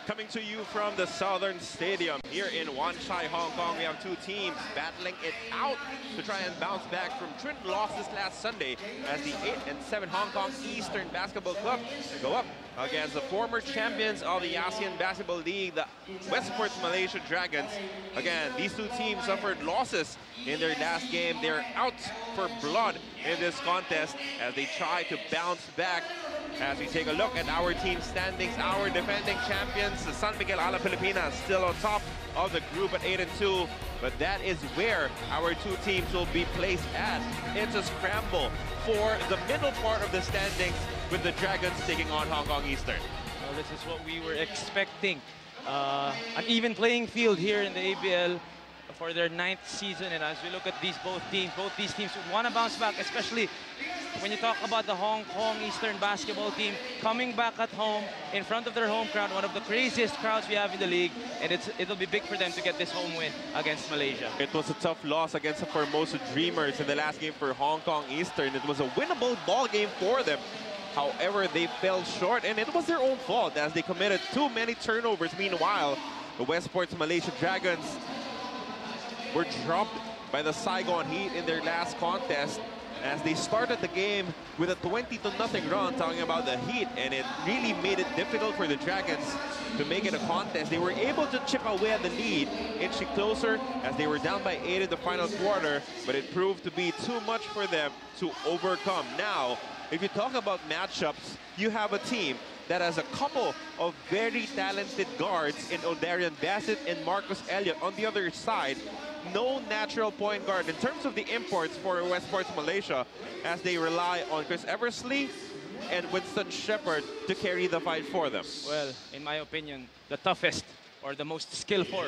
Coming to you from the Southorn Stadium here in Wan Chai, Hong Kong, we have two teams battling it out to try and bounce back from twin losses last Sunday as the 8 and 7 Hong Kong Eastern Basketball Club go up against the former champions of the Asean Basketball League, the Westports Malaysia Dragons. Again, these two teams suffered losses in their last game. They're out for blood in this contest as they try to bounce back. As we take a look at our team standings, our defending champions, the San Miguel Ala Pilipinas, still on top of the group at 8 and 2. But that is where our two teams will be placed at. It's a scramble for the middle part of the standings with the Dragons taking on Hong Kong Eastern. Well, this is what we were expecting. An even playing field here in the ABL for their 9th season. And as we look at both these teams would want to bounce back, especially when you talk about the Hong Kong Eastern basketball team coming back at home in front of their home crowd, one of the craziest crowds we have in the league, and it'll be big for them to get this home win against Malaysia. It was a tough loss against the Formosa Dreamers in the last game for Hong Kong Eastern. It was a winnable ball game for them. However, they fell short, and it was their own fault as they committed too many turnovers. Meanwhile, the Westports Malaysia Dragons were dropped by the Saigon Heat in their last contest as they started the game with a 20-0 run, talking about the Heat, and it really made it difficult for the Dragons to make it a contest. They were able to chip away at the lead, inching closer as they were down by 8 in the final quarter, but it proved to be too much for them to overcome. Now, if you talk about matchups, you have a team that has a couple of very talented guards in Odarian Bassett and Marcus Elliott. On the other side, no natural point guard in terms of the imports for Westports Malaysia, as they rely on Chris Eversley and Winston Shepherd to carry the fight for them. Well, in my opinion, the toughest or the most skillful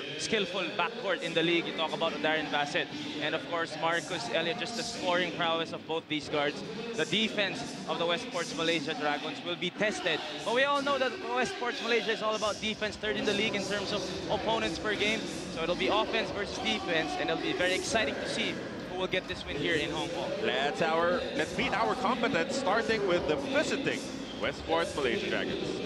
backcourt in the league. You talk about Darren Bassett and of course Marcus Elliott, just the scoring prowess of both these guards. The defense of the Westports Malaysia Dragons will be tested, but we all know that Westports Malaysia is all about defense, third in the league in terms of opponents per game. So it'll be offense versus defense, and it'll be very exciting to see who will get this win here in Hong Kong. Let's meet our competence, starting with the visiting Westports Malaysia Dragons.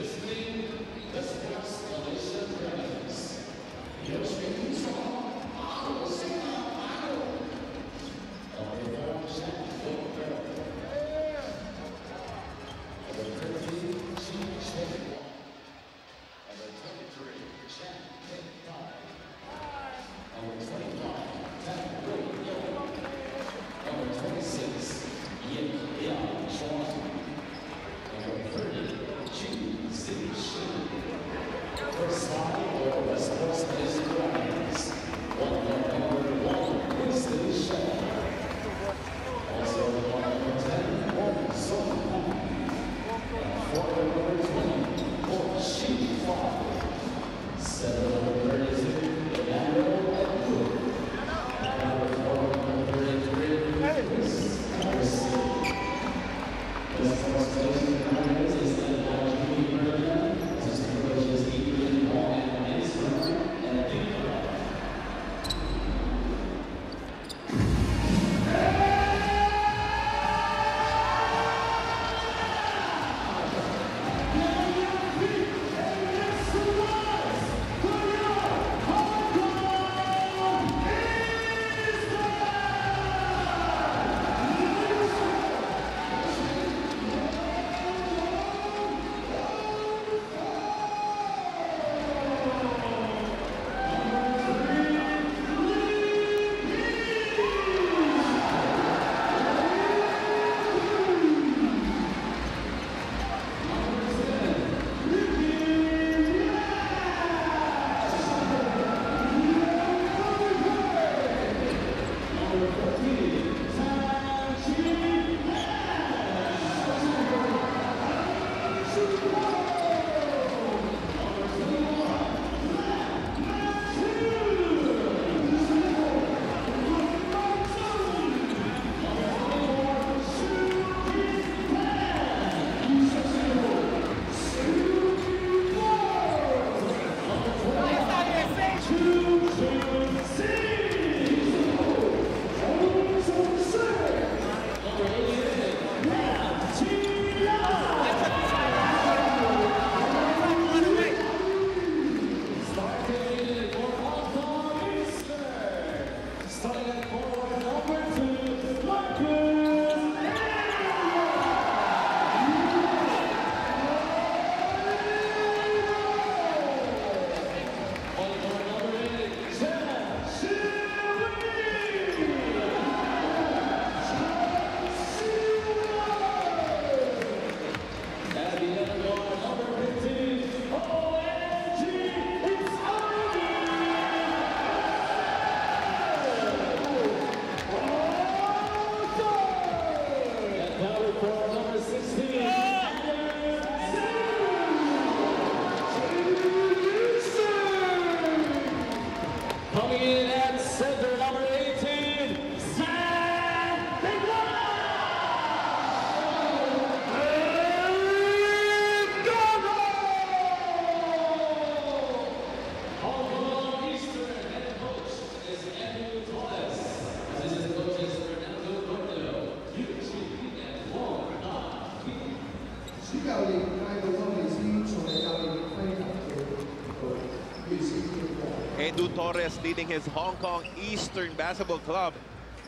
Flores leading his Hong Kong Eastern Basketball Club.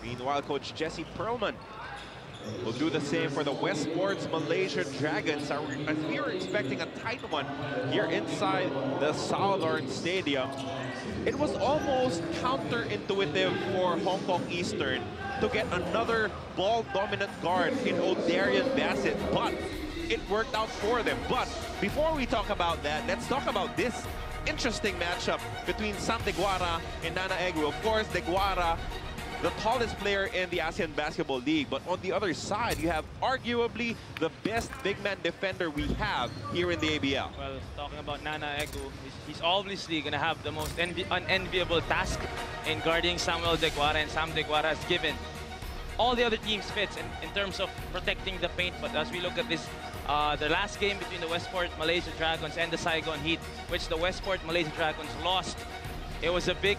Meanwhile, Coach Jesse Perlman will do the same for the Westports Malaysia Dragons, as we are expecting a tight one here inside the Southorn Stadium. It was almost counterintuitive for Hong Kong Eastern to get another ball-dominant guard in O'Darian Bassett, but it worked out for them. But before we talk about that, let's talk about this interesting matchup between Sam Deguara and Nana Egu. Of course, Deguara, the tallest player in the Asean Basketball League. But on the other side, you have arguably the best big man defender we have here in the ABL. Well, talking about Nana Egu, he's obviously going to have the most unenviable task in guarding Samuel Deguara, and Sam Deguara has given all the other teams fits in terms of protecting the paint. But as we look at this, the last game between the Westport Malaysia Dragons and the Saigon Heat, which the Westport Malaysia Dragons lost, it was a big,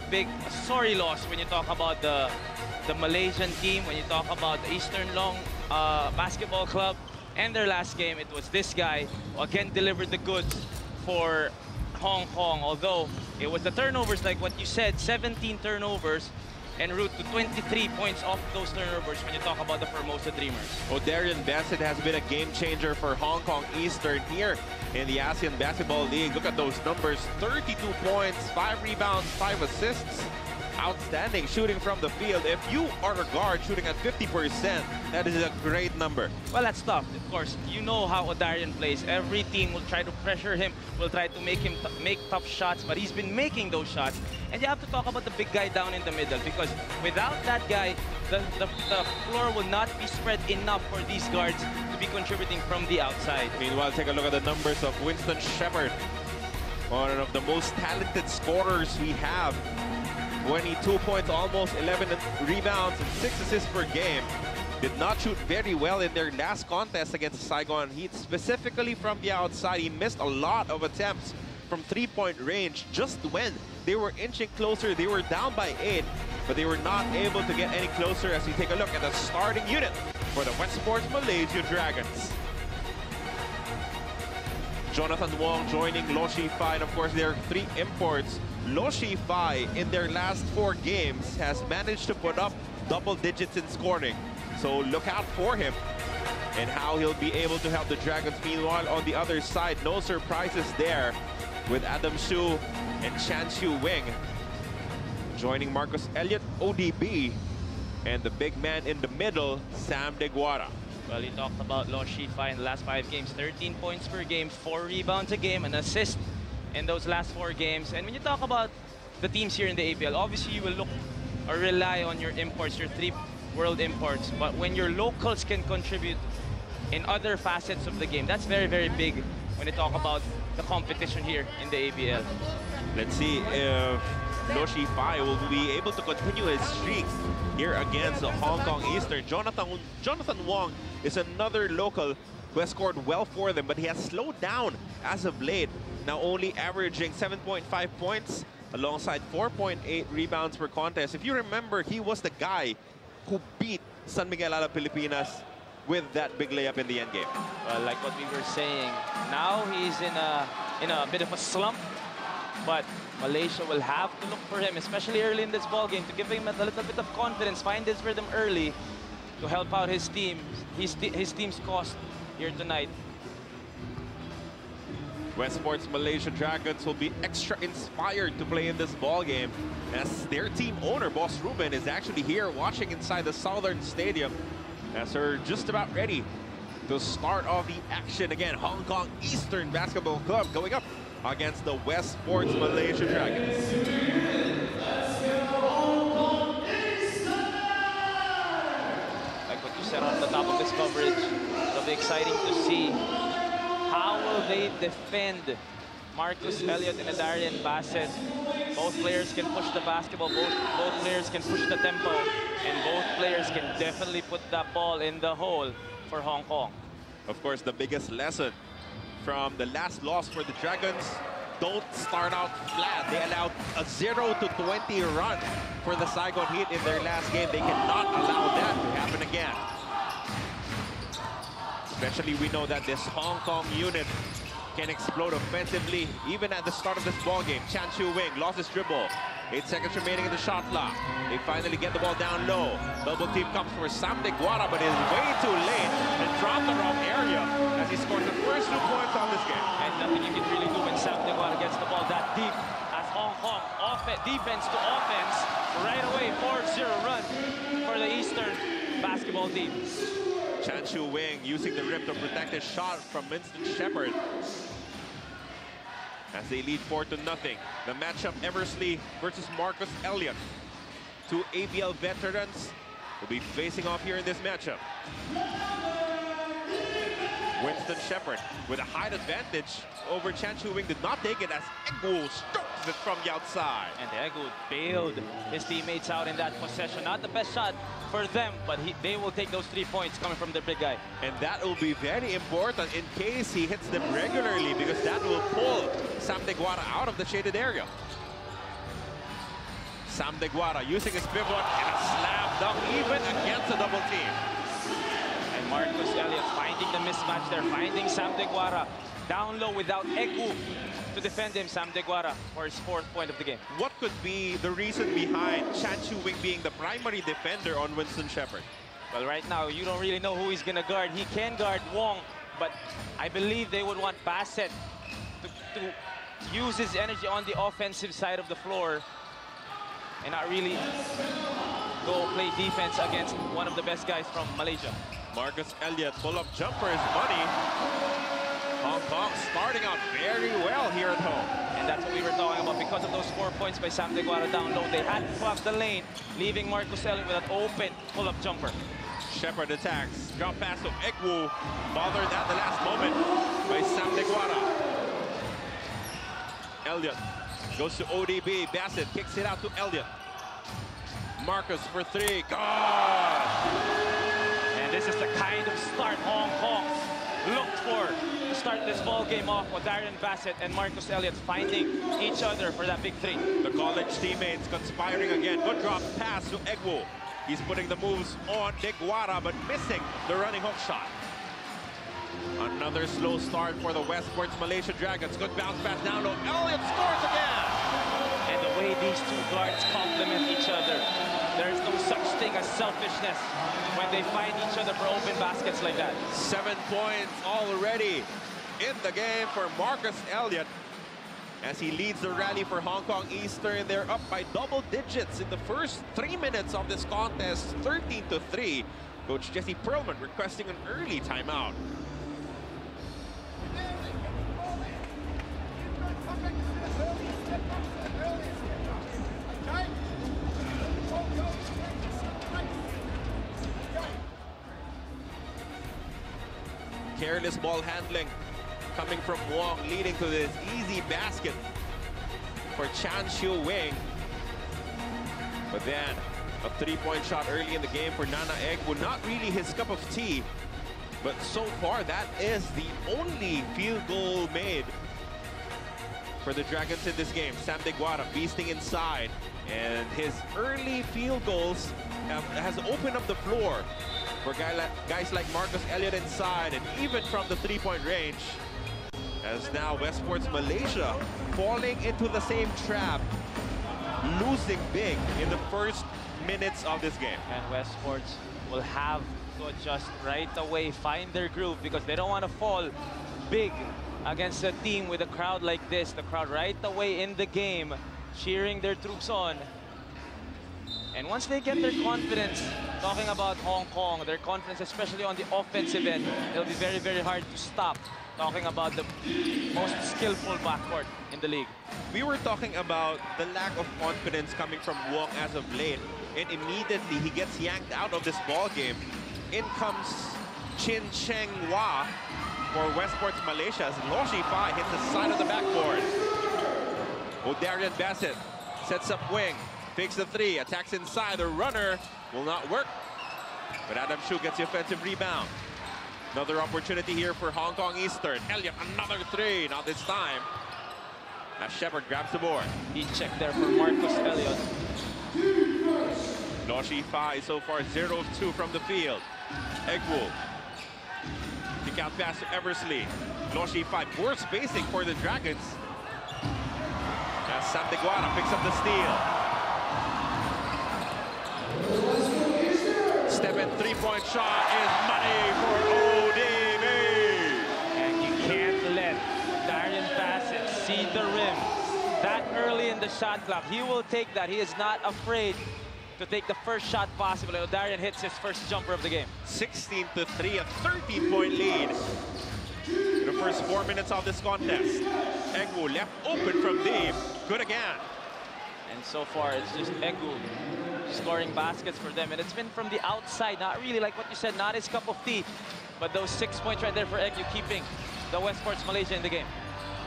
sorry loss when you talk about the Malaysian team, when you talk about the Eastern Long Basketball Club. And their last game, it was this guy who again delivered the goods for Hong Kong. Although it was the turnovers, like what you said, 17 turnovers, en route to 23 points off those turnovers when you talk about the Formosa Dreamers. O'Darian Bassett has been a game changer for Hong Kong Eastern here in the ASEAN Basketball League. Look at those numbers: 32 points, 5 rebounds, 5 assists. Outstanding shooting from the field. If you are a guard shooting at 50%, that is a great number. Well, that's tough. Of course, you know how O'Darian plays. Every team will try to pressure him, will try to make him make tough shots, but he's been making those shots. And you have to talk about the big guy down in the middle, because without that guy, the floor will not be spread enough for these guards to be contributing from the outside. Meanwhile, take a look at the numbers of Winston Shepard, one of the most talented scorers we have. 22 points, almost 11 rebounds, and 6 assists per game. Did not shoot very well in their last contest against the Saigon Heat, specifically from the outside. He missed a lot of attempts from three-point range just when they were inching closer. They were down by 8, but they were not able to get any closer as we take a look at the starting unit for the Westports Malaysia Dragons. Jonathan Wong joining Lo Shi-Fai, and of course there are 3 imports. Lo Shi-Fai in their last 4 games has managed to put up double digits in scoring. So look out for him and how he'll be able to help the Dragons. Meanwhile, on the other side, no surprises there with Adam Shu and Chan Shu Wing joining Marcus Elliott, ODB, and the big man in the middle, Sam Deguara. Well, you talked about Lo Shi-Fai in the last 5 games, 13 points per game, 4 rebounds a game, an assist in those last 4 games. And when you talk about the teams here in the APL, obviously you will look or rely on your imports, your 3 world imports. But when your locals can contribute in other facets of the game, that's very, very big when you talk about the competition here in the APL. Let's see if Lo Shi-Fai will be able to continue his streak here against the Hong Kong Eastern. Jonathan Wong is another local who has scored well for them, but he has slowed down as of late, now only averaging 7.5 points alongside 4.8 rebounds per contest. If you remember, he was the guy who beat San Miguel a la Pilipinas with that big layup in the end game. Well, like what we were saying, now he's in a bit of a slump, but Malaysia will have to look for him, especially early in this ball game, to give him a little bit of confidence, find his rhythm early to help out his team, his team's cause here tonight. Westports Malaysia Dragons will be extra inspired to play in this ball game, as their team owner, Boss Ruben, is actually here watching inside the Southern Stadium, as they're just about ready to start off the action. Again, Hong Kong Eastern Basketball Club going up against the Westports Malaysia Dragons. Like what you said on the top of this coverage, it'll be exciting to see how will they defend Marcus Elliott and O'Darian Bassett. Both players can push the basketball, both players can push the tempo, and both players can definitely put that ball in the hole for Hong Kong. Of course, the biggest lesson from the last loss for the Dragons: don't start out flat. They allowed a 0 to 20 run for the Saigon Heat in their last game. They cannot allow that to happen again. Especially, we know that this Hong Kong unit can explode offensively even at the start of this ball game. Chan Shu Wing lost his dribble, 8 seconds remaining in the shot clock. They finally get the ball down low. Double team comes for Sam Deguara, but is way too late and dropped the wrong area as he scores the first 2 points on this game. And nothing you can really do when Sam Deguara gets the ball that deep. As Hong Kong defense to offense, right away 4-0 run for the Eastern basketball team. Chan Chu Wing using the rip to protect his shot from Winston Shepherd. As they lead 4-0. The matchup, Eversley versus Marcus Elliott. 2 ABL veterans will be facing off here in this matchup. Winston Shepherd with a height advantage over Chan Chu Wing did not take it as Egwu strokes it from the outside. And Egwu bailed his teammates out in that possession. Not the best shot for them, but they will take those 3 points coming from the big guy. And that will be very important in case he hits them regularly, because that will pull Sam Deguara out of the shaded area. Sam Deguara using his pivot and a slam dunk even against a double team. And Marcus Elliott finding the mismatch there, finding Sam Deguara down low without Egwu to defend him. Sam Deguara for his 4th point of the game. What could be the reason behind Chan Chu Wing being the primary defender on Winston Shepherd? Well, right now, you don't really know who he's going to guard. He can guard Wong, but I believe they would want Bassett to use his energy on the offensive side of the floor and not really go play defense against one of the best guys from Malaysia. Marcus Elliott, pull-up jumper is money. Hong Kong starting out very well here at home. And that's what we were talking about. Because of those 4 points by Sam Deguara down low, they had to clog the lane, leaving Marcus Elliott with an open pull-up jumper. Shepherd attacks. Drop pass to Egwu. Bothered at the last moment by Sam Deguara. Elliott goes to ODB. Bassett kicks it out to Elliott. Marcus for 3. God! And this is the kind of start Hong Kong looked for to start this ball game off with Darren Bassett and Marcus Elliott finding each other for that big 3. The college teammates conspiring again. Good drop pass to Egwu. He's putting the moves on Deguara, but missing the running hook shot. Another slow start for the Westports Malaysia Dragons. Good bounce pass down low. Elliott scores again! And the way these 2 guards complement each other, there's no such thing as selfishness when they find each other for open baskets like that. 7 points already in the game for Marcus Elliott as he leads the rally for Hong Kong Eastern. They're up by double digits in the first 3 minutes of this contest, 13-3. Coach Jesse Perlman requesting an early timeout. Careless ball handling coming from Wong, leading to this easy basket for Chan Chu Wing. But then a 3-point shot early in the game for Nana Egwu. Not really his cup of tea, but so far that is the only field goal made for the Dragons in this game. Sam Deguara beasting inside, and his early field goals has opened up the floor for guys like Marcus Elliott inside, and even from the 3-point range. As now Westports Malaysia falling into the same trap, losing big in the first minutes of this game. And Westports will have to adjust right away, find their groove, because they don't want to fall big against a team with a crowd like this. The crowd right away in the game, cheering their troops on. And once they get their confidence, talking about Hong Kong, their confidence, especially on the offensive end, it'll be very, very hard to stop. Talking about the most skillful backcourt in the league. We were talking about the lack of confidence coming from Wong as of late, and immediately he gets yanked out of this ball game. In comes Chin Cheng Hua for Westports Malaysia as Lo Shi-Fai hits the side of the backboard. O'Darian Bassett sets up Wing, fakes the 3, attacks inside. The runner will not work, but Adam Shu gets the offensive rebound. Another opportunity here for Hong Kong Eastern. Elliott, another 3, not this time. As Shepherd grabs the board. He checked there for Marcus Elliott. Lo Shi-Fai so far 0 of 2 from the field. Egwu. Kick out pass to Eversley. Lo Shi-Fai, poor spacing for the Dragons. As Sam Deguara picks up the steal. Step-in three-point shot is money for ODB. And you can't let Darian Bassett see the rim that early in the shot clock. He will take that. He is not afraid to take the first shot possible. Darian hits his first jumper of the game. 16-3, a 13-point lead. In the first 4 minutes of this contest. Egu left open from deep. Good again. And so far, it's just Egu scoring baskets for them. And it's been from the outside, not really like what you said, not his cup of tea. But those 6 points right there for Egu, keeping the Westports Malaysia in the game.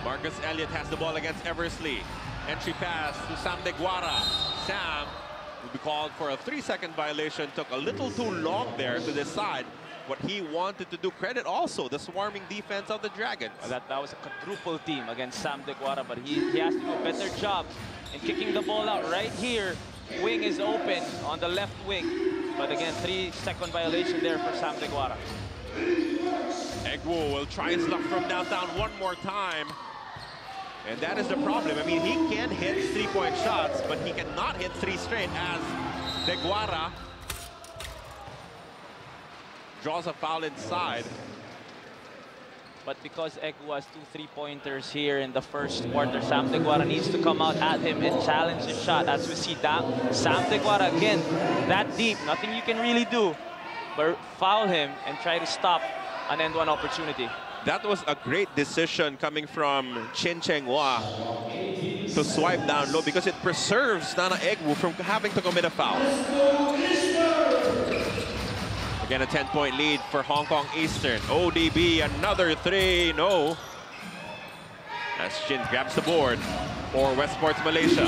Marcus Elliott has the ball against Eversley. Entry pass to Sam Deguara. Sam will be called for a 3-second violation. Took a little too long there to decide what he wanted to do. Credit also the swarming defense of the Dragons. Well, that was a quadruple team against Sam Deguara, but he has to do a better job in kicking the ball out. Right here, wing is open on the left wing. But again, 3-second violation there for Sam Deguara. Egu will try his luck from downtown one more time. And that is the problem. I mean, he can hit 3-point shots, but he cannot hit 3 straight as Deguara draws a foul inside. But because Egu has 2 3-pointers here in the first quarter, Sam Deguara needs to come out at him and challenge the shot. As we see that, Sam Deguara again, that deep, nothing you can really do but foul him and try to stop an end-one opportunity. That was a great decision coming from Chen Cheng-Hua to swipe down low because it preserves Nana Egu from having to commit a foul. Again, a 10-point lead for Hong Kong Eastern. ODB, another 3, no. As Shin grabs the board for Westports Malaysia.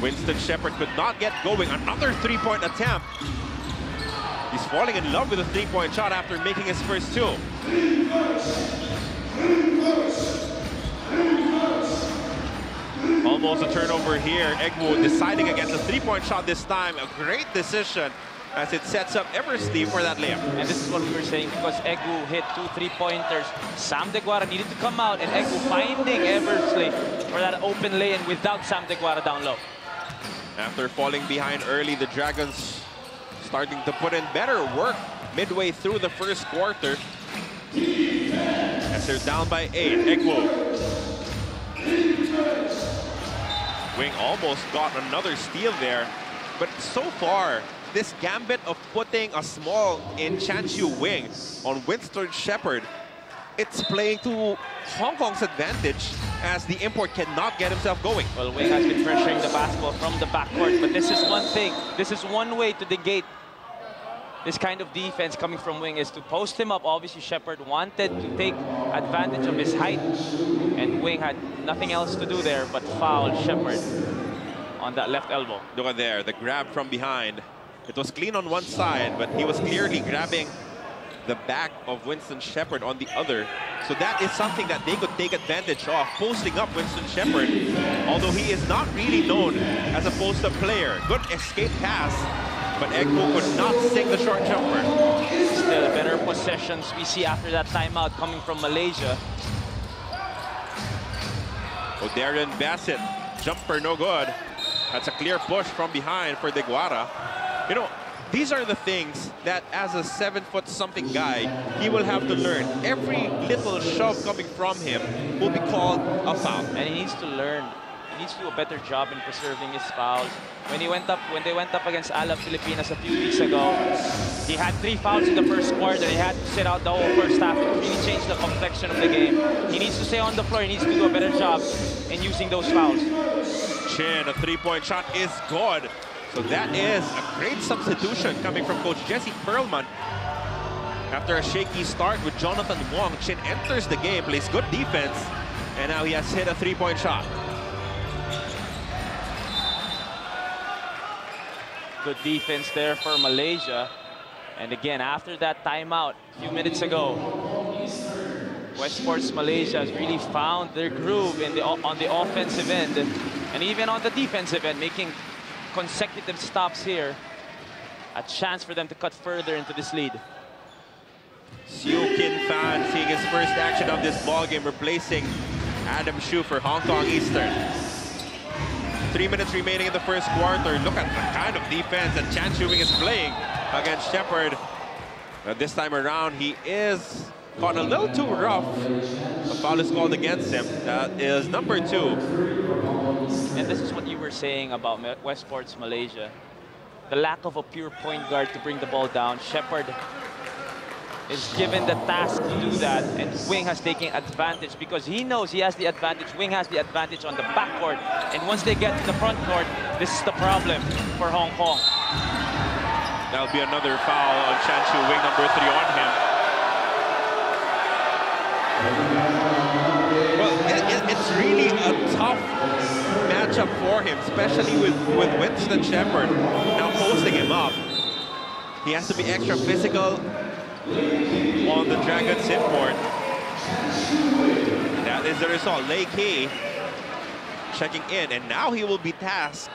Winston Shepherd could not get going. Another 3-point attempt. He's falling in love with a 3-point shot after making his first 2. Almost a turnover here. Egu deciding against a 3-point shot this time. A great decision as it sets up Eversley for that layup. And this is what we were saying, because Egu hit 2 3-pointers. Sam Deguara needed to come out, and Egu finding Eversley for that open lane without Sam Deguara down low. After falling behind early, the Dragons starting to put in better work midway through the first quarter. As they're down by 8, Egu. Wing almost got another steal there. But so far, this gambit of putting a small in Chanshu Wing on Winston Shepherd, it's playing to Hong Kong's advantage as the import cannot get himself going. Well, Wing has been pressuring the basketball from the backcourt, but this is one thing. This is one way to negate this kind of defense coming from Wing, is to post him up. Obviously, Shepherd wanted to take advantage of his height, and Wing had nothing else to do there but foul Shepherd on that left elbow. Look at there, the grab from behind. It was clean on one side, but he was clearly grabbing the back of Winston Shepherd on the other. So that is something that they could take advantage of, posting up Winston Shepherd, although he is not really known as a post-up player. Good escape pass, but Egu could not sink the short jumper. Still better possessions we see after that timeout coming from Malaysia. Darian Bassett, jumper no good. That's a clear push from behind for Deguara. You know, these are the things that as a 7-foot-something guy, he will have to learn. Every little shove coming from him will be called a foul. And he needs to learn. He needs to do a better job in preserving his fouls. When they went up against Alab Filipinas a few weeks ago, he had 3 fouls in the first quarter. He had to sit out the whole first half. It really changed the complexion of the game. He needs to stay on the floor. He needs to do a better job in using those fouls. Chin, a 3-point shot is good. So that is a great substitution coming from Coach Jesse Perlman. After a shaky start with Jonathan Wong, Chin enters the game, plays good defense, and now he has hit a 3-point shot. Good defense there for Malaysia. And again, after that timeout a few minutes ago, Westports Malaysia has really found their groove on the offensive end and even on the defensive end, making consecutive stops here. A chance for them to cut further into this lead. Siu Kin Fan seeing his first action of this ball game, replacing Adam Shu for Hong Kong Eastern. 3 minutes remaining in the first quarter. Look at the kind of defense that Chan Shu-wing is playing against Shepard. This time around, he is caught a little too rough. A foul is called against him. That is number 2. And this is what you were saying about Westports Malaysia. The lack of a pure point guard to bring the ball down. Shepard is given the task to do that, and Wing has taken advantage because he knows he has the advantage. Wing has the advantage on the backcourt, and once they get to the front court, this is the problem for Hong Kong. That'll be another foul on Chan Shu-wing, number 3 on him. Well, it's really a tough matchup for him, especially with Winston Shepard now posting him up. He has to be extra physical on the Dragon's inboard. That is the result. Lei Kei checking in, and now he will be tasked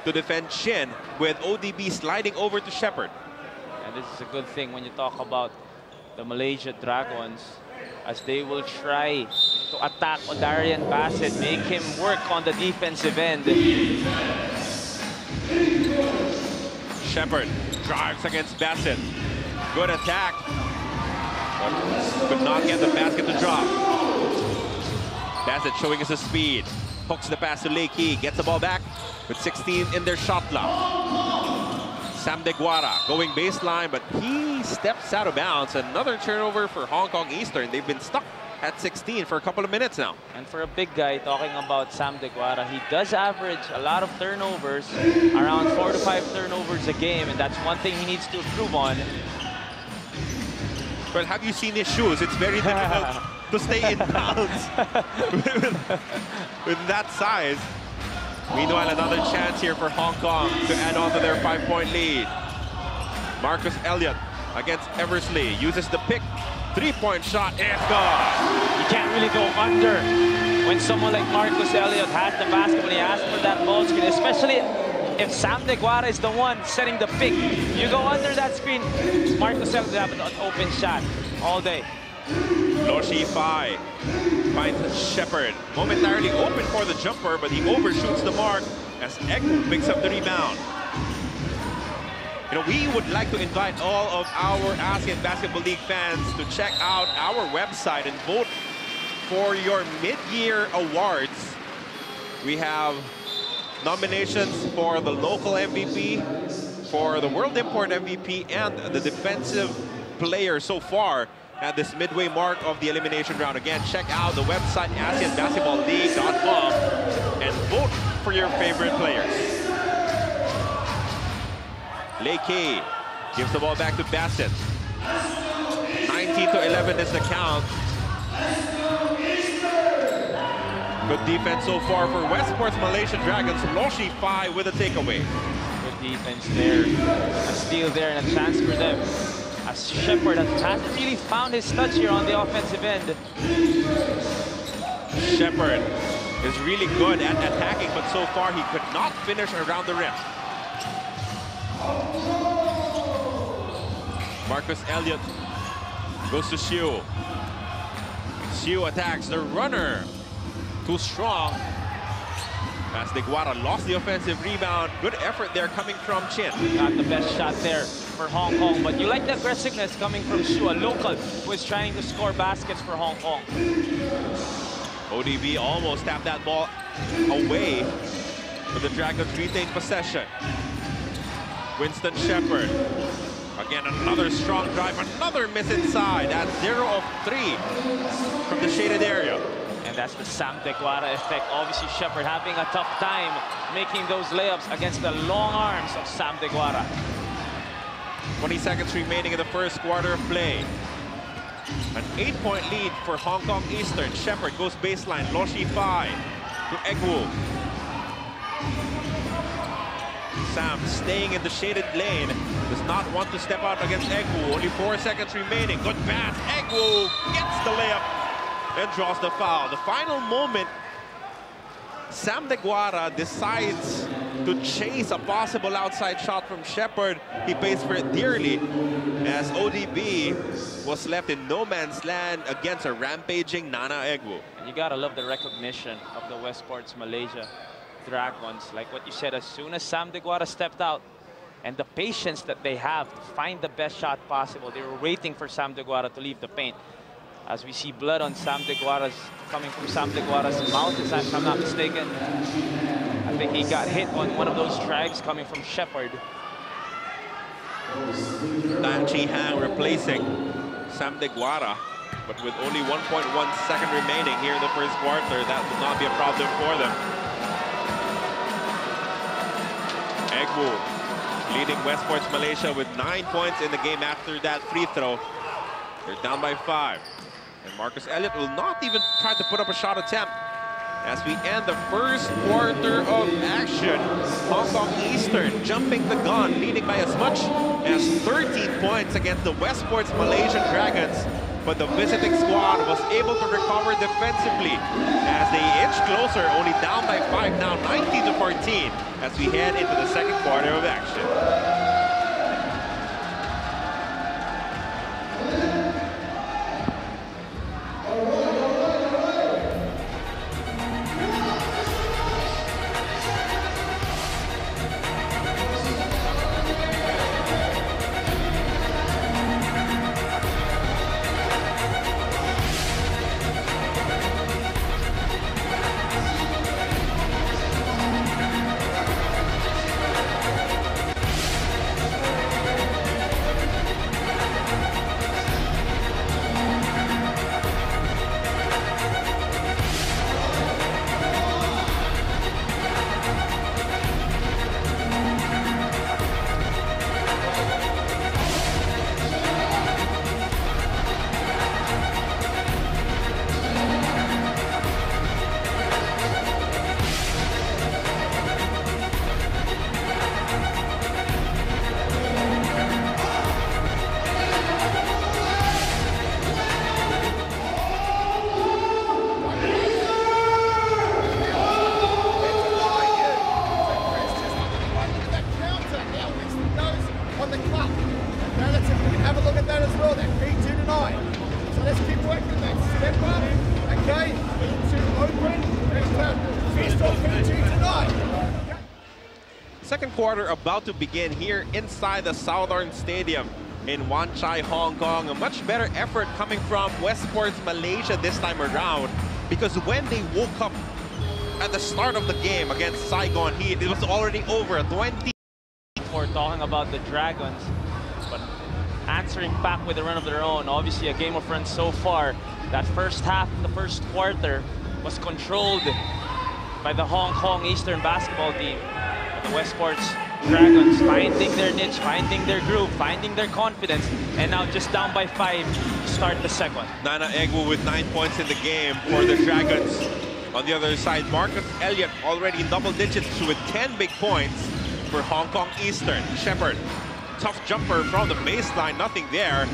to defend Shin with ODB sliding over to Shepard. And this is a good thing when you talk about the Malaysia Dragons, as they will try to attack Odarian Bassett, make him work on the defensive end. Shepard drives against Bassett. Good attack, but could not get the basket to drop. Bassett showing us his speed. Hooks the pass to Lei Kei, gets the ball back with 16 in their shot clock. Sam De Guara going baseline, but he steps out of bounds. Another turnover for Hong Kong Eastern. They've been stuck at 16 for a couple of minutes now. And for a big guy, talking about Sam De Guara, he does average a lot of turnovers, around 4 to 5 turnovers a game, and that's one thing he needs to improve on. Well, have you seen his shoes? It's very difficult to stay in bounds with that size. Meanwhile, another chance here for Hong Kong to add on to their 5-point lead. Marcus Elliott against Eversley uses the pick. 3-point shot, and it's gone. You can't really go under when someone like Marcus Elliott has the basketball. He asks for that ball screen, especially if Sam De Guara is the one setting the pick. You go under that screen, Marcus Elliott will have an open shot all day. Loshi Fai finds Shepard. Momentarily open for the jumper, but he overshoots the mark as Egu picks up the rebound. You know, we would like to invite all of our Asean Basketball League fans to check out our website and vote for your mid-year awards. We have nominations for the local MVP, for the World Import MVP, and the defensive player so far at this midway mark of the elimination round. Again, check out the website, AseanBasketballLeague.com, and vote for your favorite players. Lei Kei gives the ball back to Bassett. 19-11 is the count. Good defense so far for Westports Malaysia Dragons. Loshi Fai with a takeaway. Good defense there. A steal there and a chance for them. As Shepard hasn't really found his touch here on the offensive end. Shepard is really good at attacking, but so far he could not finish around the rim. Marcus Elliott goes to Xiu. Xiu attacks the runner. Too strong. As De Guara lost the offensive rebound. Good effort there coming from Chin. Not the best shot there for Hong Kong, but you like the aggressiveness coming from Xiu, a local who is trying to score baskets for Hong Kong. ODB almost tapped that ball away, but the Dragons retain possession. Winston Shepard. Again, another strong drive, another miss inside. That's 0 of 3 from the shaded area. And that's the Sam De Guara effect. Obviously, Shepard having a tough time making those layups against the long arms of Sam De Guara. 20 seconds remaining in the first quarter of play. An 8-point lead for Hong Kong Eastern. Shepard goes baseline. Loshi Fai to Egu. Sam staying in the shaded lane. Does not want to step out against Egu. Only 4 seconds remaining. Good pass. Egu gets the layup and draws the foul. The final moment, Sam De Guara decides to chase a possible outside shot from Shepherd. He pays for it dearly as ODB was left in no man's land against a rampaging Nana Egwu. And you gotta love the recognition of the Westports Malaysia Dragons. Like what you said, as soon as Sam Deguara stepped out, and the patience that they have to find the best shot possible. They were waiting for Sam Deguara to leave the paint. As we see blood on coming from Sam Deguara's mouth, if I'm not mistaken. I think he got hit on one of those drags coming from Shepherd. Dan Chi Hang replacing Sam Deguara, but with only 1.1 second remaining here in the first quarter, that will not be a problem for them. Egwu leading Westports Malaysia with 9 points in the game after that free throw. They're down by 5. And Marcus Elliott will not even try to put up a shot attempt. As we end the first quarter of action, Hong Kong Eastern jumping the gun, leading by as much as 13 points against the Westports Malaysia Dragons. But the visiting squad was able to recover defensively as they inch closer, only down by 5 now, 19-14, as we head into the second quarter of action. Second quarter about to begin here inside the Southorn Stadium in Wan Chai, Hong Kong. A much better effort coming from Westports Malaysia this time around, because when they woke up at the start of the game against Saigon Heat, it was already over 20. We're talking about the Dragons, but answering back with a run of their own. Obviously a game of runs so far. That first half, the first quarter, was controlled by the Hong Kong Eastern basketball team. The Westports Dragons finding their niche, finding their groove, finding their confidence, and now just down by 5 to start the second. Nana Egwu with 9 points in the game for the Dragons. On the other side, Marcus Elliott already in double digits with 10 big points for Hong Kong Eastern. Shepherd, tough jumper from the baseline, nothing there.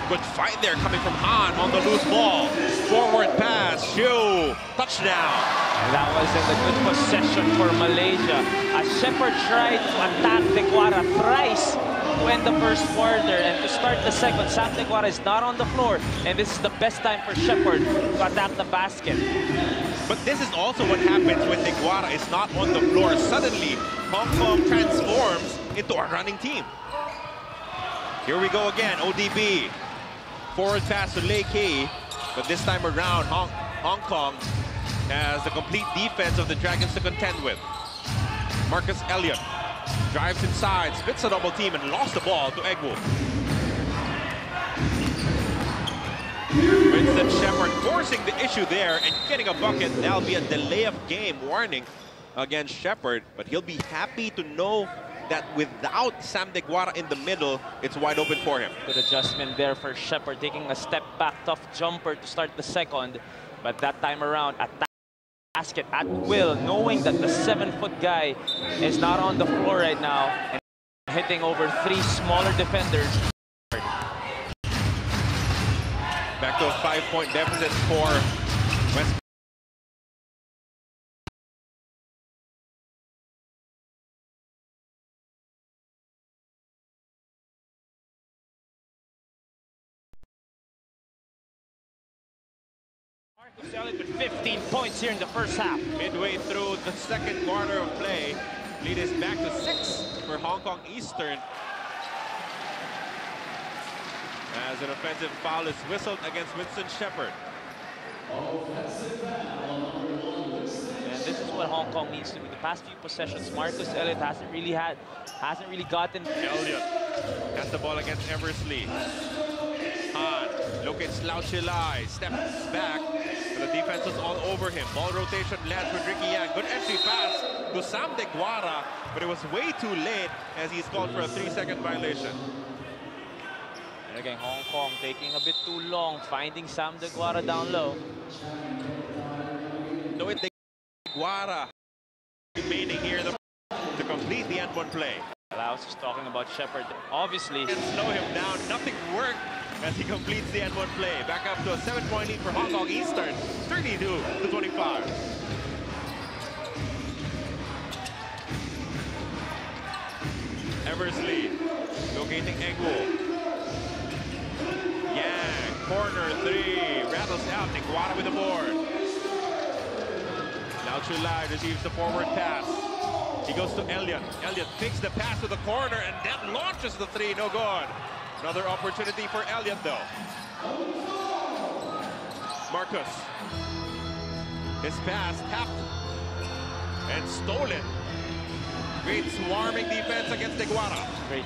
Good fight there coming from Han on the loose ball. Forward pass, Shu, touchdown. And that was in the good possession for Malaysia. As Shepherd tried to attack Deguara thrice to end the first quarter, and to start the second, Sam Deguara is not on the floor, and this is the best time for Shepherd to attack the basket. But this is also what happens when Deguara is not on the floor. Suddenly, Hong Kong transforms into a running team. Here we go again, ODB. Forward pass to Lei Kei, but this time around, Hong Kong has the complete defense of the Dragons to contend with. Marcus Elliott drives inside, splits a double team, and lost the ball to Egwu. Winston Shepherd forcing the issue there and getting a bucket. That'll be a delay of game warning against Shepherd, but he'll be happy to know that without Sam Deguara in the middle, it's wide open for him. Good adjustment there for Shepherd, taking a step back, tough jumper to start the second. But that time around, at the basket at will, knowing that the 7-foot guy is not on the floor right now, and hitting over 3 smaller defenders. Back to a 5-point deficit for West. Selling with 15 points here in the first half. Midway through the second quarter of play, lead is back to 6 for Hong Kong Eastern. As an offensive foul is whistled against Winston Shepherd. And this is what Hong Kong needs to do. The past few possessions, Marcus Elliott hasn't really gotten. Elliott has the ball against Eversley. Han locates Lau Chilai, steps back, but the defense is all over him. Ball rotation lands with Ricky Yang. Good entry pass to Sam De Guara, but it was way too late as he's called for a 3-second violation. And again, Hong Kong taking a bit too long, finding Sam De Guara down low. No, it's De Guara remaining here to complete the end one play. Laos is talking about Shepherd. Obviously, And slow him down. Nothing worked as he completes the end one play. Back up to a 7-point lead for Hong Kong Eastern, 32-25. Eversley locating Egwo. Yang, corner 3, rattles out. Niguara with the board. Now Chulai receives the forward pass. He goes to Elliott. Elliott picks the pass to the corner and then launches the 3. No good. Another opportunity for Elliott though. Marcus. His pass tapped and stolen. Great swarming defense against Niguara. great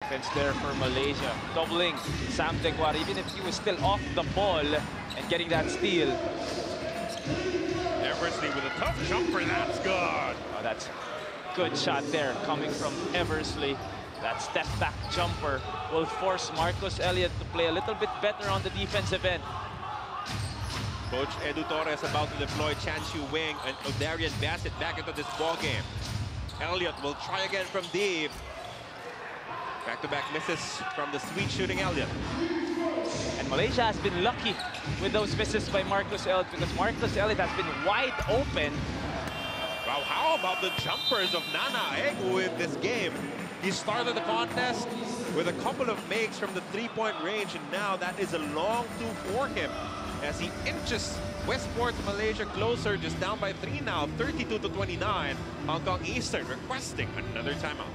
defense there for Malaysia. Doubling Sam De Guara, even if he was still off the ball and getting that steal. Eversley with a tough jumper. That's good. Oh, that's good shot there coming from Eversley. That step back jumper will force Marcus Elliott to play a little bit better on the defensive end. Coach Edu Torres about to deploy Chan Chiu Wing and Odarian Bassett back into this ball game. Elliott will try again from deep. Back-to-back misses from the sweet shooting Elliott. And Malaysia has been lucky with those misses by Marcus Elliott because Marcus Elliott has been wide open. Wow, how about the jumpers of Nana Egwu in this game? He started the contest with a couple of makes from the 3-point range, and now that is a long 2 for him as he inches Westports Malaysia closer, just down by 3 now, 32-29. Hong Kong Eastern requesting another timeout.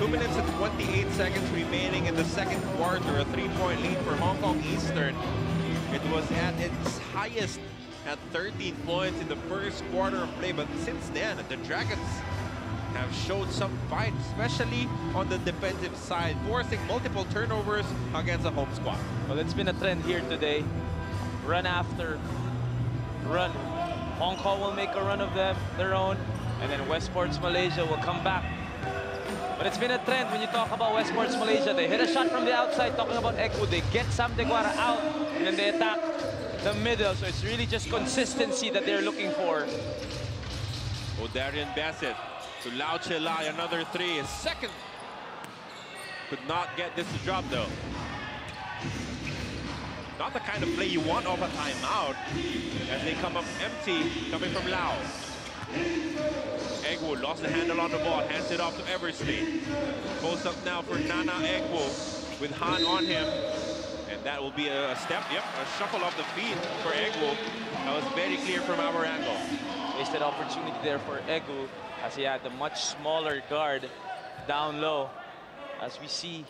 Minutes and 28 seconds remaining in the second quarter. A 3-point lead for Hong Kong Eastern. It was at its highest at 13 points in the first quarter of play, but since then, the Dragons have showed some fight, especially on the defensive side, forcing multiple turnovers against the home squad. Well, it's been a trend here today. Run after run. Hong Kong will make a run of their own, and then Westports Malaysia will come back. But it's been a trend when you talk about Westports Malaysia. They hit a shot from the outside, talking about Egwu. They get Sam De Guara out, and then they attack the middle. So it's really just consistency that they're looking for. Odarian Bassett to Lau Chelai, another 3. His second. Could not get this to drop, though. Not the kind of play you want off a timeout as they come up empty, coming from Lau. Egwu lost the handle on the ball, hands it off to Eversley. Post up now for Nana Egwu with Han on him. And that will be a step, a shuffle off the feet for Egwu. That was very clear from our angle. Wasted opportunity there for Egwu as he had the much smaller guard down low. As we see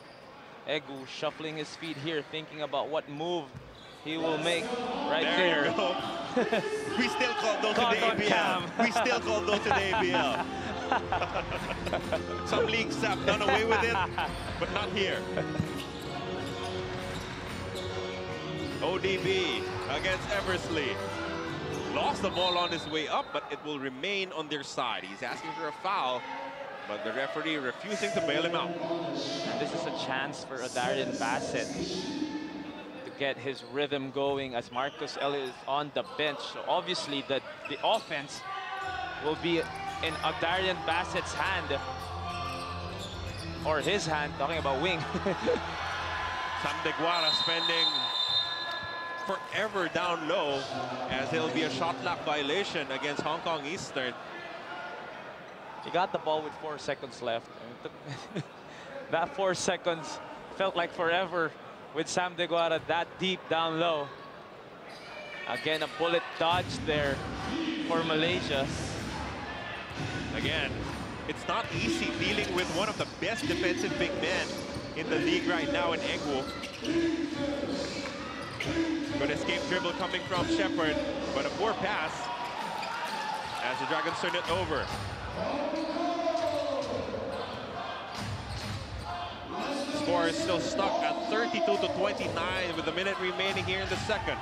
Egwu shuffling his feet here, thinking about what move he will make right there. there. You go. We still call those in the ABL. We still call those in the ABL. Some leagues have done away with it, but not here. ODB against Eversley. Lost the ball on his way up, but it will remain on their side. He's asking for a foul, but the referee refusing to bail him out. And this is a chance for Darian Bassett to get his rhythm going as Marcus Elliott is on the bench. So obviously the offense will be in Darian Bassett's hand, or his hand, talking about wing. Sam Deguara spending forever down low, as there'll be a shot clock violation against Hong Kong Eastern. He got the ball with 4 seconds left. That 4 seconds felt like forever with Sam Deguara that deep down low. Again, a bullet dodge there for Malaysia. Again, it's not easy dealing with one of the best defensive big men in the league right now in Egwu. Good escape dribble coming from Shepard, but a poor pass as the Dragons turn it over. Score is still stuck at 32-29 with a minute remaining here in the second.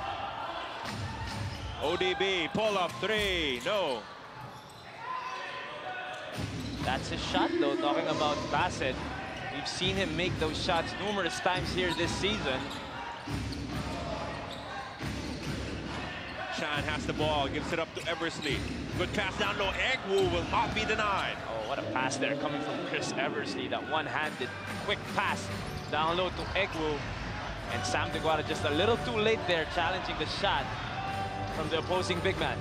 ODB, pull-up three, no. That's his shot, though, talking about Bassett. We've seen him make those shots numerous times here this season. Chan has the ball, gives it up to Eversley. Good pass down low, Egwu will not be denied. Oh, what a pass there coming from Chris Eversley. That one-handed quick pass down low to Egwu. And Sam Deguara just a little too late there, challenging the shot from the opposing big man.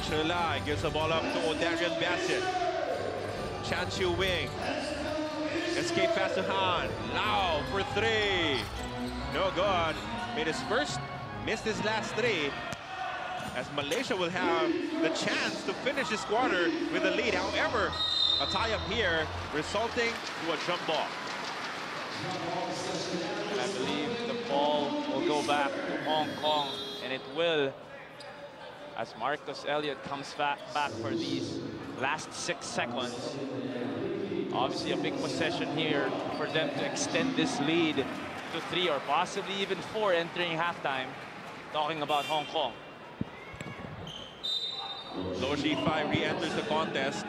Chelai gives the ball up to Darian Bassett. Chan Chiu Wing. Escape pass to Han. Lau for three. No good. Made his first, missed his last three. As Malaysia will have the chance to finish this quarter with a lead. However, a tie-up here, resulting to a jump ball. I believe the ball will go back to Hong Kong, and it will, as Marcus Elliott comes back for these last 6 seconds. Obviously a big possession here for them to extend this lead to 3 or possibly even 4 entering halftime. Talking about Hong Kong. Low G5 re-enters the contest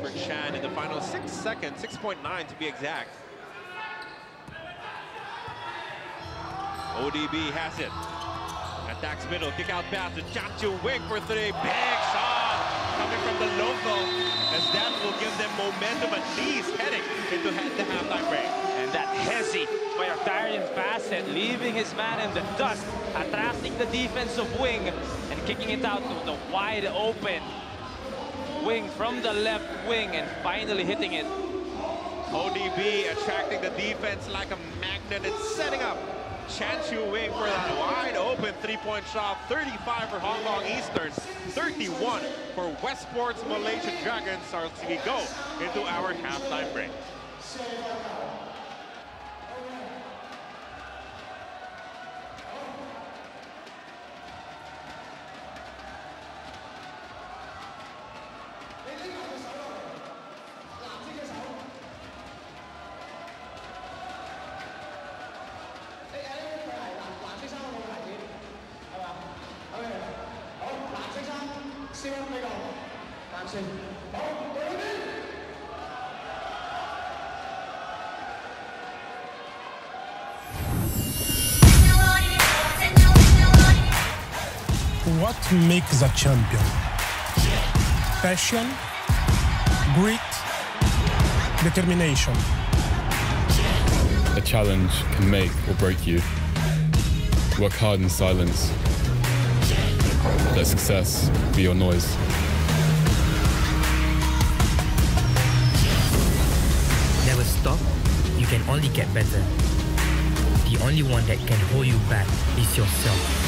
for Chan in the final 6 seconds, 6.9 to be exact. ODB has it. Attacks middle, kick out pass to Chan Chiu Wing for three. Big shot coming from the local, as that will give them momentum at least heading into the halftime break. And that hezzy by Darian Bassett, leaving his man in the dust, attracting the defensive wing and kicking it out to the wide open wing from the left wing and finally hitting it. ODB attracting the defense like a magnet and setting up Chan Chiu Wing for that wide open three-point shot. 35 for Hong Kong Eastern, 31 for Westports Malaysia Dragons as we go into our halftime break. What makes a champion? Passion, grit, determination. A challenge can make or break you. Work hard in silence. Let success be your noise. Never stop, you can only get better. The only one that can hold you back is yourself.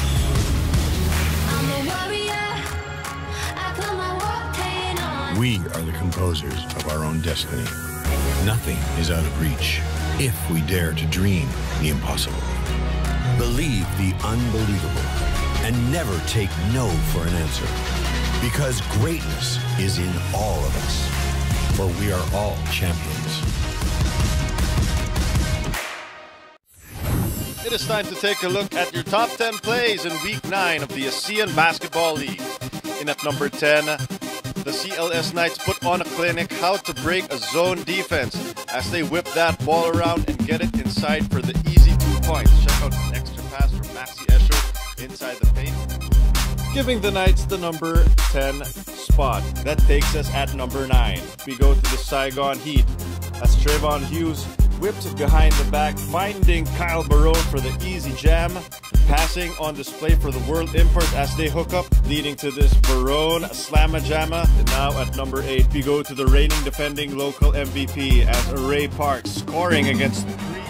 We are the composers of our own destiny. Nothing is out of reach if we dare to dream the impossible. Believe the unbelievable and never take no for an answer. Because greatness is in all of us. For we are all champions. It is time to take a look at your top 10 plays in Week 9 of the Asean Basketball League. In at number 10, the CLS Knights put on a clinic how to break a zone defense as they whip that ball around and get it inside for the easy 2 points. Check out an extra pass from Maxi Escher inside the paint, giving the Knights the number 10 spot. That takes us at number 9. We go to the Saigon Heat as Trayvon Hughes whipped behind the back, finding Kyle Barone for the easy jam. Passing on display for the World Import as they hook up, leading to this Barone Slamma-Jamma. And now at number 8, we go to the reigning defending local MVP as Ray Parks scoring against 3.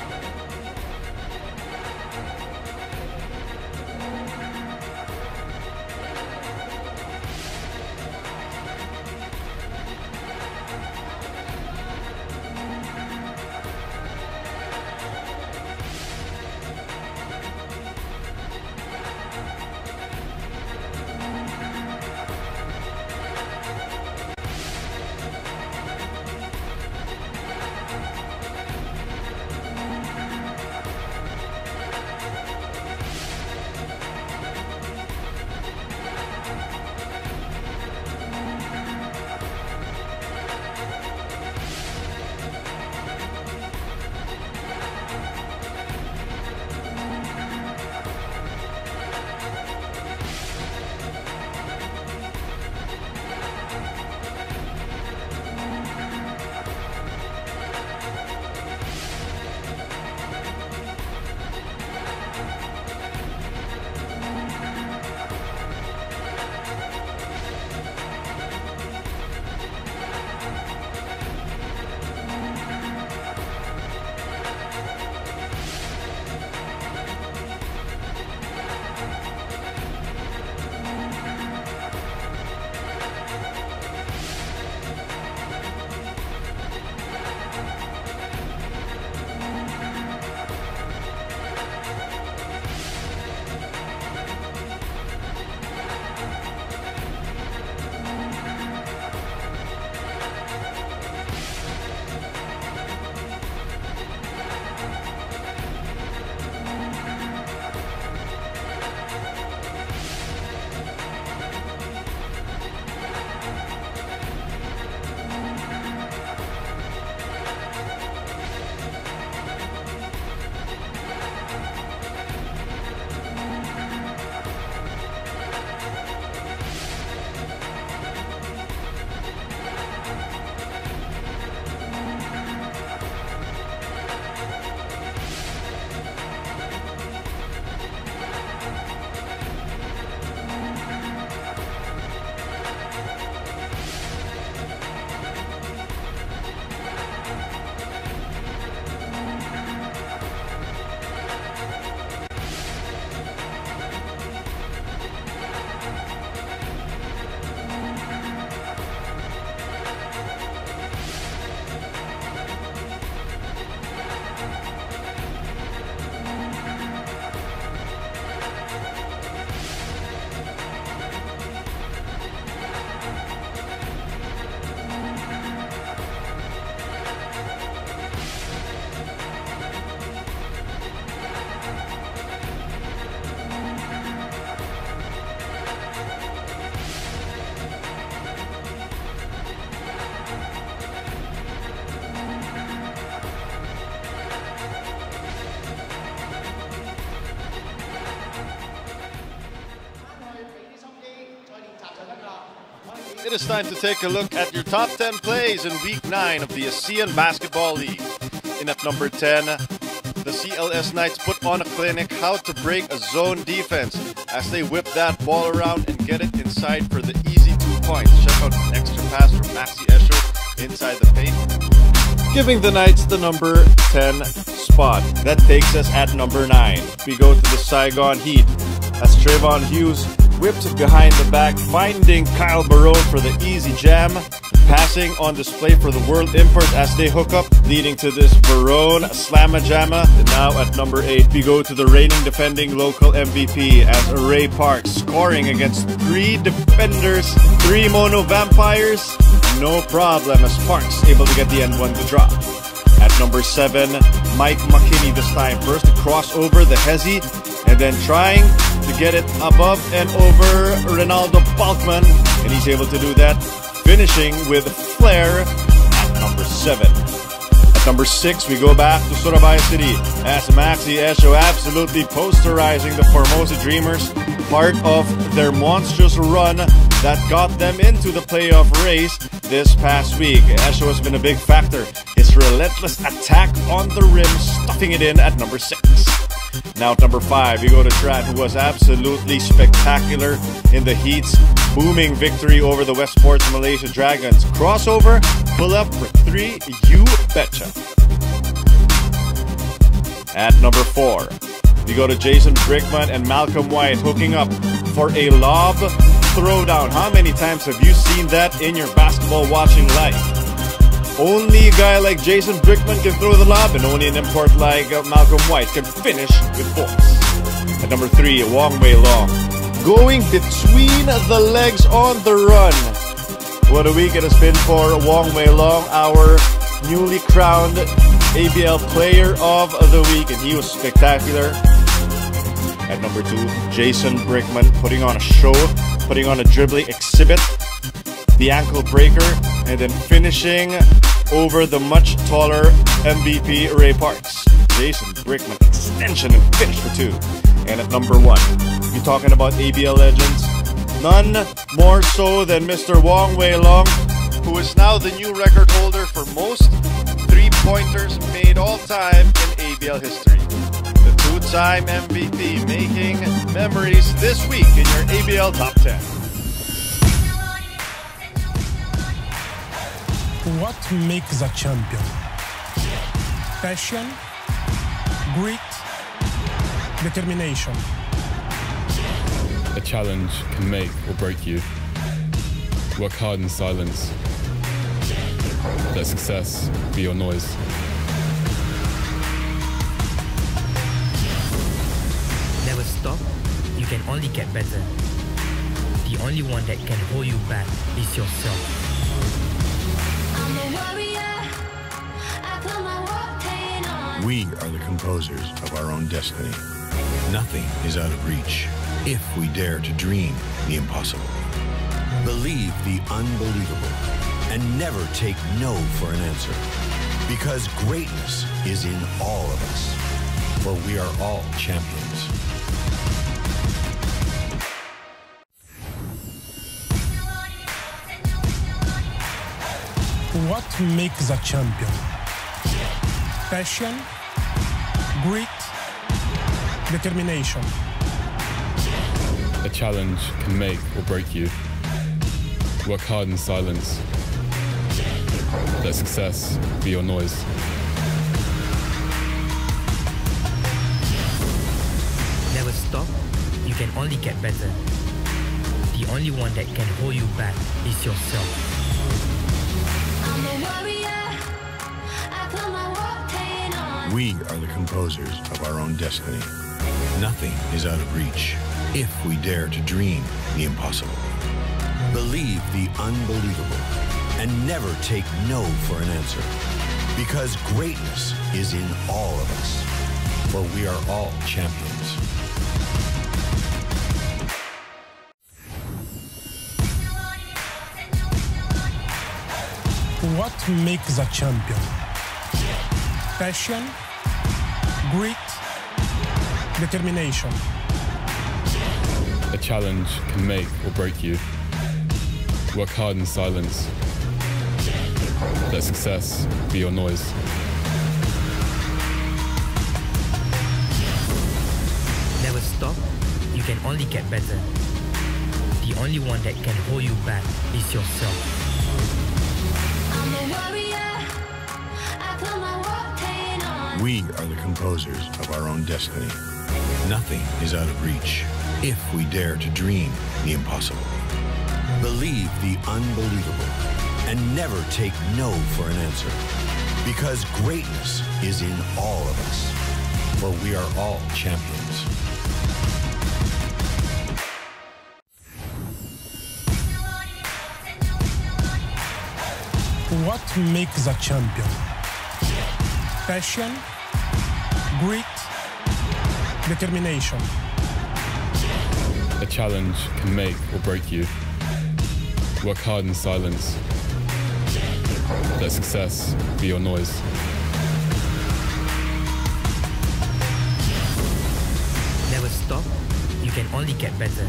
It is time to take a look at your top 10 plays in Week 9 of the Asean Basketball League. In at number 10, the CLS Knights put on a clinic how to break a zone defense as they whip that ball around and get it inside for the easy 2 points. Check out an extra pass from Maxi Escher inside the paint, giving the Knights the number 10 spot. That takes us at number 9. We go to the Saigon Heat as Trayvon Hughes whipped behind the back, finding Kyle Barone for the easy jam. passing on display for the world import as they hook up, leading to this Barone Slamma Jamma. And now at number 8, we go to the reigning defending local MVP as Ray Parks, scoring against 3 defenders, 3 mono vampires. No problem as Parks able to get the N1 to drop. At number 7, Mike McKinney this time. First to cross over the Hezi and then trying to get it above and over Ronaldo Balkman. And he's able to do that, finishing with flair at number 7. At number 6, we go back to Surabaya City as Maxi Esho absolutely posterizing the Formosa Dreamers, part of their monstrous run that got them into the playoff race this past week. Esho has been a big factor. His relentless attack on the rim, stuffing it in at number 6. Now at number 5, we go to Tran, who was absolutely spectacular in the Heat's booming victory over the Westports Malaysia Dragons. Crossover, pull up for 3, you betcha. At number 4, we go to Jason Brickman and Malcolm White hooking up for a lob throwdown. How many times have you seen that in your basketball watching life? Only a guy like Jason Brickman can throw the lob, and only an import like Malcolm White can finish with force. At number 3, Wong Wei Long, going between the legs on the run. What a week it has been for Wong Wei Long, our newly crowned ABL Player of the Week, and he was spectacular. At number 2, Jason Brickman putting on a show, putting on a dribbling exhibit, the ankle breaker, and then finishing over the much taller MVP Ray Parks. Jason Brickman extension and finish for 2. And at number 1, you're talking about ABL legends, none more so than Mr. Wong Wei Long, who is now the new record holder for most 3-pointers made all time in ABL history. The 2-time MVP making memories this week in your ABL Top 10. What makes a champion? Passion, grit, determination. A challenge can make or break you. Work hard in silence. Let success be your noise. Never stop, you can only get better. The only one that can hold you back is yourself. We are the composers of our own destiny. Nothing is out of reach if we dare to dream the impossible. Believe the unbelievable and never take no for an answer. Because greatness is in all of us. For we are all champions. What makes a champion? Passion, grit, determination. A challenge can make or break you. Work hard in silence. Let success be your noise. Never stop, you can only get better. The only one that can hold you back is yourself. We are the composers of our own destiny. Nothing is out of reach if we dare to dream the impossible. Believe the unbelievable and never take no for an answer. Because greatness is in all of us. For we are all champions. What makes a champion? Passion, grit, determination. A challenge can make or break you. Work hard in silence. Let success be your noise. Never stop, you can only get better. The only one that can hold you back is yourself. We are the composers of our own destiny. Nothing is out of reach if we dare to dream the impossible. Believe the unbelievable and never take no for an answer. Because greatness is in all of us. For we are all champions. What makes a champion? Passion, grit, determination. A challenge can make or break you. Work hard in silence. Let success be your noise. Never stop, you can only get better.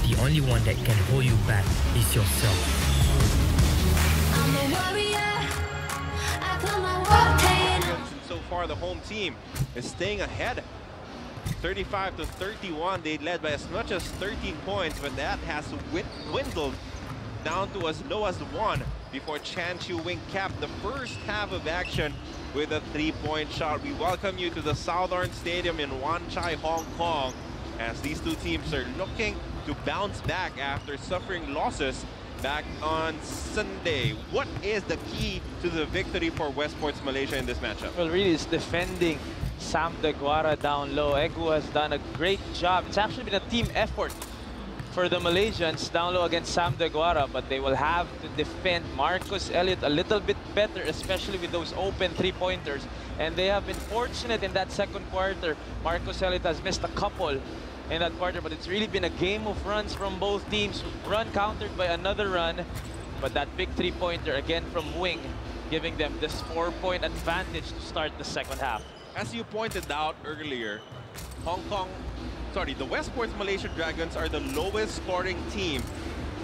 The only one that can hold you back is yourself. I'm a warrior. I put my work in. So far, the home team is staying ahead. 35 to 31, they led by as much as 13 points, but that has dwindled down to as low as 1 before Chan Chu Wing capped the first half of action with a 3-point shot. We welcome you to the Southorn Stadium in Wan Chai, Hong Kong, as these two teams are looking to bounce back after suffering losses back on Sunday. What is the key to the victory for Westports Malaysia in this matchup? Well, really, it's defending Sam De Guara down low. Egu has done a great job. It's actually been a team effort for the Malaysians down low against Sam De Guara, but they will have to defend Marcus Elliott a little bit better, especially with those open three-pointers. And they have been fortunate in that second quarter. Marcus Elliott has missed a couple in that quarter, but it's really been a game of runs from both teams. Run countered by another run, but that big three-pointer again from Wing, giving them this 4-point advantage to start the second half. As you pointed out earlier, the Westports Malaysia Dragons are the lowest scoring team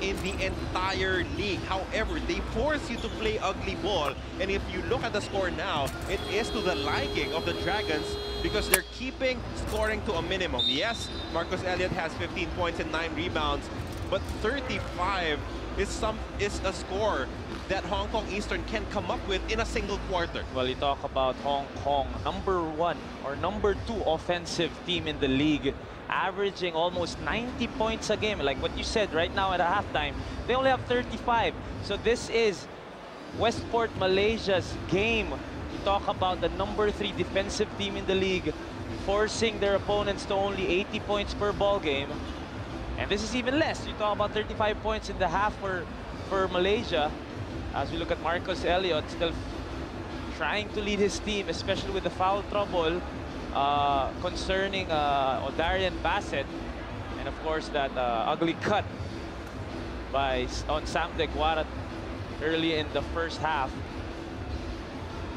in the entire league. However, they force you to play ugly ball. And if you look at the score now, it is to the liking of the Dragons because they're keeping scoring to a minimum. Yes, Marcus Elliott has 15 points and 9 rebounds, but 35 is a score that Hong Kong Eastern can come up with in a single quarter. Well, you talk about Hong Kong, #1 or #2 offensive team in the league, averaging almost 90 points a game. Like what you said right now at a halftime, they only have 35. So this is Westport Malaysia's game. You talk about the #3 defensive team in the league, forcing their opponents to only 80 points per ball game. And this is even less. You talk about 35 points in the half for Malaysia. As we look at Marcus Elliott, still trying to lead his team, especially with the foul trouble concerning O'Darian Bassett. And of course, that ugly cut on Sam De Guara early in the first half.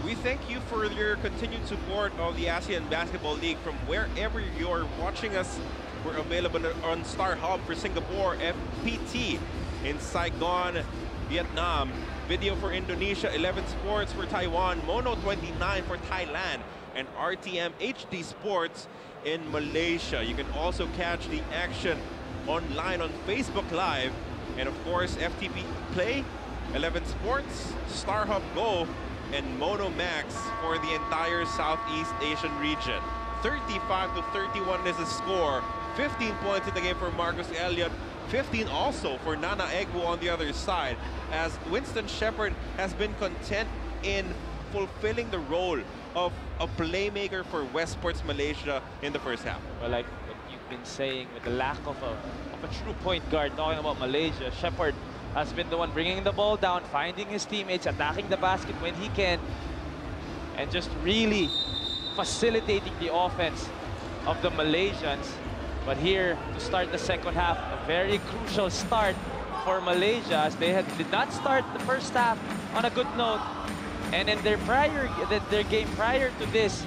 We thank you for your continued support of the Asean Basketball League from wherever you're watching us. We're available on Star Hub for Singapore, FPT in Saigon, Vietnam, Video for Indonesia, 11 Sports for Taiwan, Mono 29 for Thailand, and RTM HD Sports in Malaysia. You can also catch the action online on Facebook Live, and of course FTP Play, 11 Sports, Star Hub Go, and Mono Max for the entire Southeast Asian region. 35 to 31 is the score. 15 points in the game for Marcus Elliott. 15 also for Nana Egu on the other side, as Winston Shepherd has been content in fulfilling the role of a playmaker for Westports Malaysia in the first half. Well, like what you've been saying, with the lack of a true point guard, talking about Malaysia, Shepherd has been the one bringing the ball down, finding his teammates, attacking the basket when he can, and just really facilitating the offense of the Malaysians. But here, to start the second half, a very crucial start for Malaysia, as they did not start the first half on a good note. And in their game prior to this,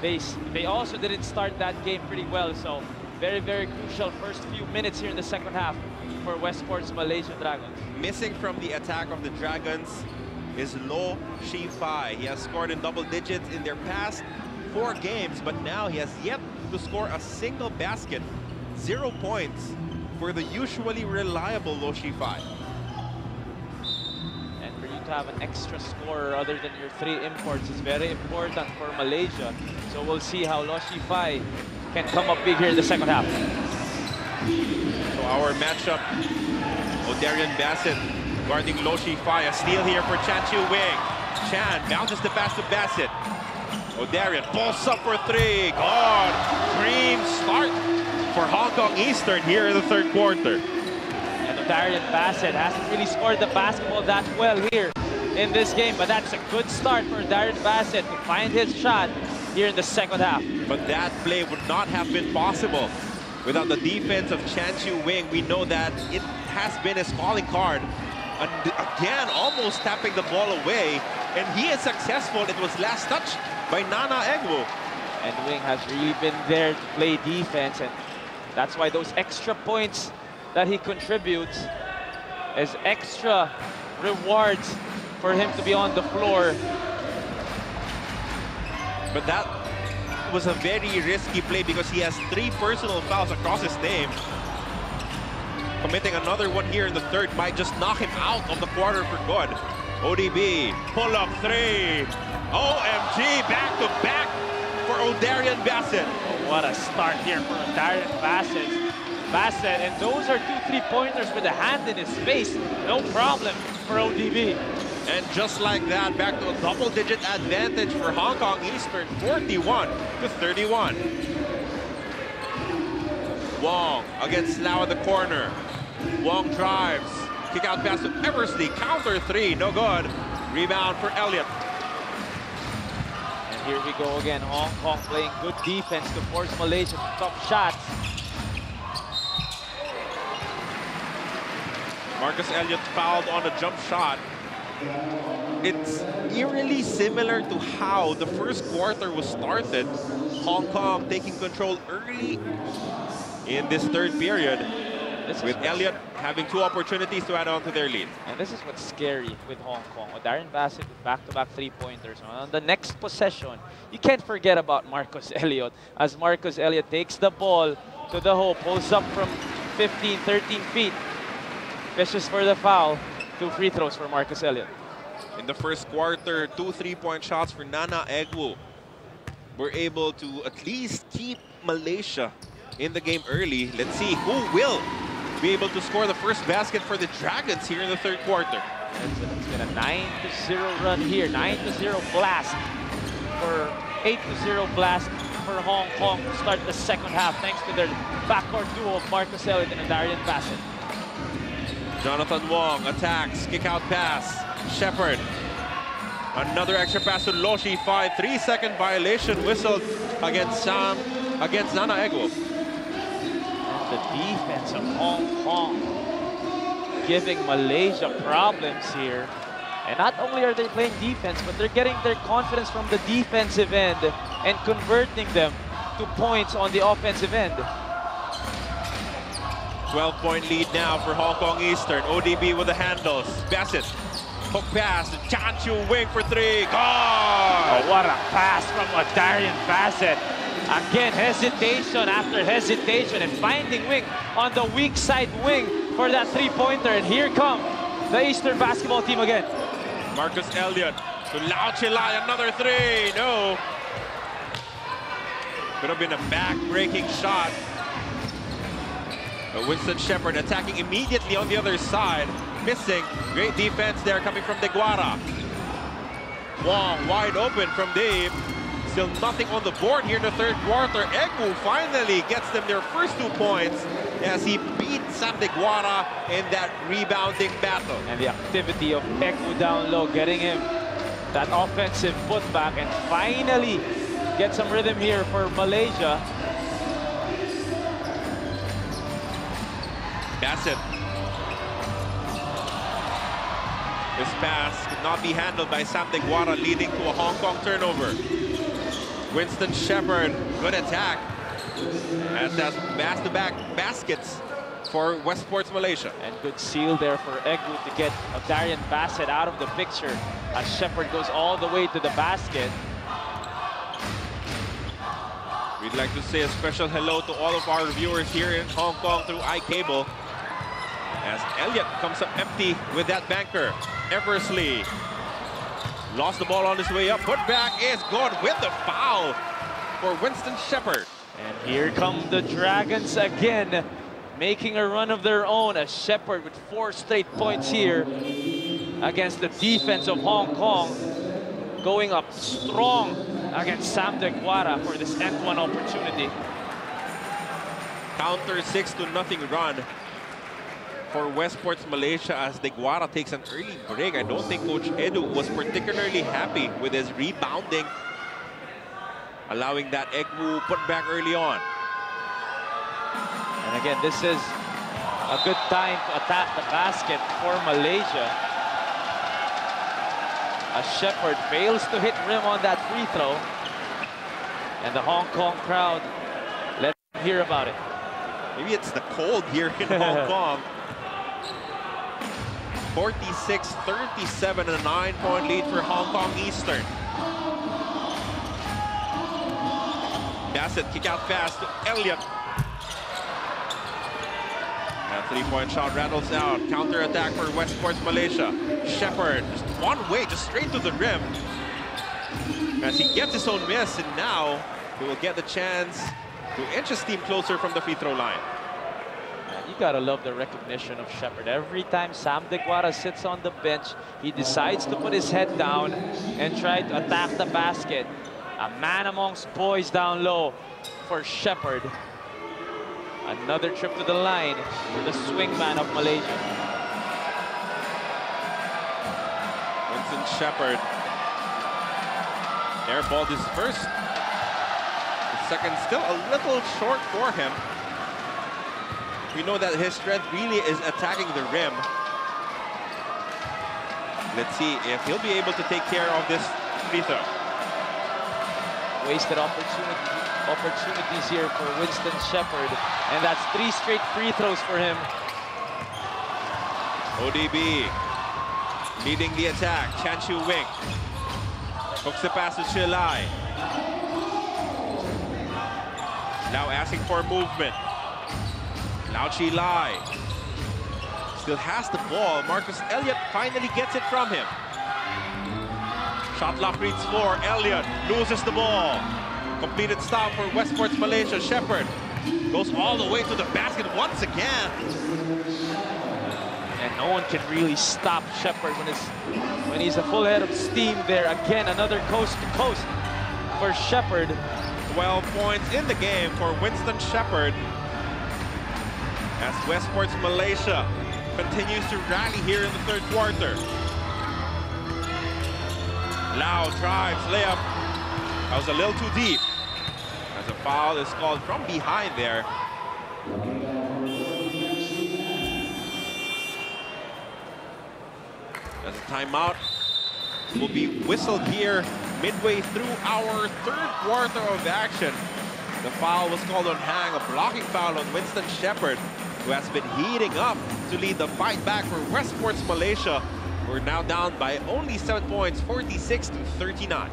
they also didn't start that game pretty well. So very, very crucial first few minutes here in the second half for Westports Malaysia Dragons. Missing from the attack of the Dragons is Lo Shi-Fai. He has scored in double digits in their past 4 games, but now he has yet to score a single basket. 0 points for the usually reliable Lo Shi-Fai. And for you to have an extra scorer other than your 3 imports is very important for Malaysia. So we'll see how Lo Shi-Fai can come up big here in the second half. So our matchup, O'Darian Bassett guarding Loshi Fai. A steal here for Chan Chiu Wing. Chan bounces the pass to Bassett. O'Darian pulls up for three. God, dream start for Hong Kong Eastern here in the third quarter. And O'Darian Bassett hasn't really scored the basketball that well here in this game, but that's a good start for O'Darian Bassett to find his shot here in the second half. But that play would not have been possible without the defense of Chan Chiu Wing. We know that it has been his calling card. And again, almost tapping the ball away, and he is successful. It was last touch by Nana Egwu. And Wing has really been there to play defense, and that's why those extra points that he contributes is extra rewards for him to be on the floor. But that was a very risky play because he has 3 personal fouls across his name. Committing another one here in the third might just knock him out of the quarter for good. ODB, pull-up 3. OMG, back-to-back for O'Darian Bassett. Oh, what a start here for O'Darian Bassett, and those are 2 3-pointers with a hand in his face. No problem for ODB. And just like that, back to a double-digit advantage for Hong Kong Eastern, 41-31. Wong against Lau in the corner. Wong drives. Kick out pass to Eversley. Counter 3, no good. Rebound for Elliott. And here we go again. Hong Kong playing good defense to force Malaysia to top shots. Marcus Elliott fouled on a jump shot. It's eerily similar to how the first quarter was started. Hong Kong taking control early in this third period, with Elliott having 2 opportunities to add on to their lead. And this is what's scary with Hong Kong. O'Darian Bassett with back-to-back 3-pointers. On the next possession, you can't forget about Marcus Elliott, as Marcus Elliott takes the ball to the hole, pulls up from 15, 13 feet, fishes for the foul. 2 free throws for Marcus Elliott. In the first quarter, 2 3-point shots for Nana Egwu were able to at least keep Malaysia in the game early. Let's see who will be able to score the first basket for the Dragons here in the third quarter. It's been a 9-0 run here. 9-0 blast for 8-0 blast for Hong Kong to start the second half, thanks to their backcourt duo of Marcus Elliott and O'Darian Bassett. Jonathan Wong attacks, kick out pass. Shepard. Another extra pass to Loshi Fai. 3-second violation whistled against Nana Egwu. And the defense of Hong Kong giving Malaysia problems here. And not only are they playing defense, but they're getting their confidence from the defensive end and converting them to points on the offensive end. 12-point lead now for Hong Kong Eastern. ODB with the handles. Bassett. Hook pass to Chan Chiu Wing for 3. Gone! Oh, what a pass from O'Darian Bassett. Again, hesitation after hesitation, and finding Wing on the weak side wing for that 3-pointer. And here come the Eastern basketball team again. Marcus Elliott to Lau Chilai. Another 3. No. Could have been a back-breaking shot. But Winston Shepard attacking immediately on the other side. Missing. Great defense there coming from Deguara. Wong wide open from Dave. Still nothing on the board here in the third quarter. Egwu finally gets them their first 2 points as he beat Sam Deguara in that rebounding battle. And the activity of Egwu down low, getting him that offensive putback, and finally get some rhythm here for Malaysia. Bassett. This pass could not be handled by Sam Deguara, leading to a Hong Kong turnover. Winston Shepard, good attack. And that's back-to-back baskets for Westports Malaysia. And good seal there for Egwu to get O'Darian Bassett out of the picture as Shepard goes all the way to the basket. We'd like to say a special hello to all of our viewers here in Hong Kong through iCable, as Elliott comes up empty with that banker. Eversley lost the ball on his way up. Putback is good with the foul for Winston Shepard. And here come the Dragons again. making a run of their own. As Shepherd with 4 straight points here against the defense of Hong Kong, going up strong against Sam De Guara for this end one opportunity. Counter 6-0 run for Westports Malaysia as De Guara takes an early break. I don't think Coach Edu was particularly happy with his rebounding, allowing that Egwu put back early on. And again, this is a good time to attack the basket for Malaysia. As Shepherd fails to hit rim on that free throw. And the Hong Kong crowd, let them hear about it. Maybe it's the cold here in Hong Kong. 46-37 and a 9-point lead for Hong Kong Eastern. Bassett kick out fast to Elliott. That 3-point shot rattles out. Counter attack for Westports Malaysia. Shepherd just one way, just straight to the rim. As he gets his own miss, and now he will get the chance to inch his team closer from the free throw line. You gotta love the recognition of Shepherd. Every time Sam De Guara sits on the bench, he decides to put his head down and try to attack the basket. A man amongst boys down low for Shepherd. Another trip to the line for the swingman of Malaysia. Winston Shepherd airballed his first. The second still a little short for him. We know that his strength really is attacking the rim. Let's see if he'll be able to take care of this free throw. Wasted opportunities here for Winston Shepherd. And that's 3 straight free throws for him. ODB leading the attack. Chan Chu Wing hooks the pass to Shilai. Now asking for movement. Now Chilai still has the ball. Marcus Elliott finally gets it from him. Shot clock reads 4. Elliott loses the ball. Completed stop for Westports Malaysia. Shepherd goes all the way to the basket once again. And no one can really stop Shepherd when he's a full head of steam there. Again, another coast to coast for Shepherd. 12 points in the game for Winston Shepherd, as Westports Malaysia continues to rally here in the third quarter. Lau drives, layup. That was a little too deep, as a foul is called from behind there. As a timeout will be whistled here midway through our third quarter of action. The foul was called on Hang, a blocking foul on Winston Shepherd, who has been heating up to lead the fight back for Westports Malaysia. We're now down by only 7 points, 46-39.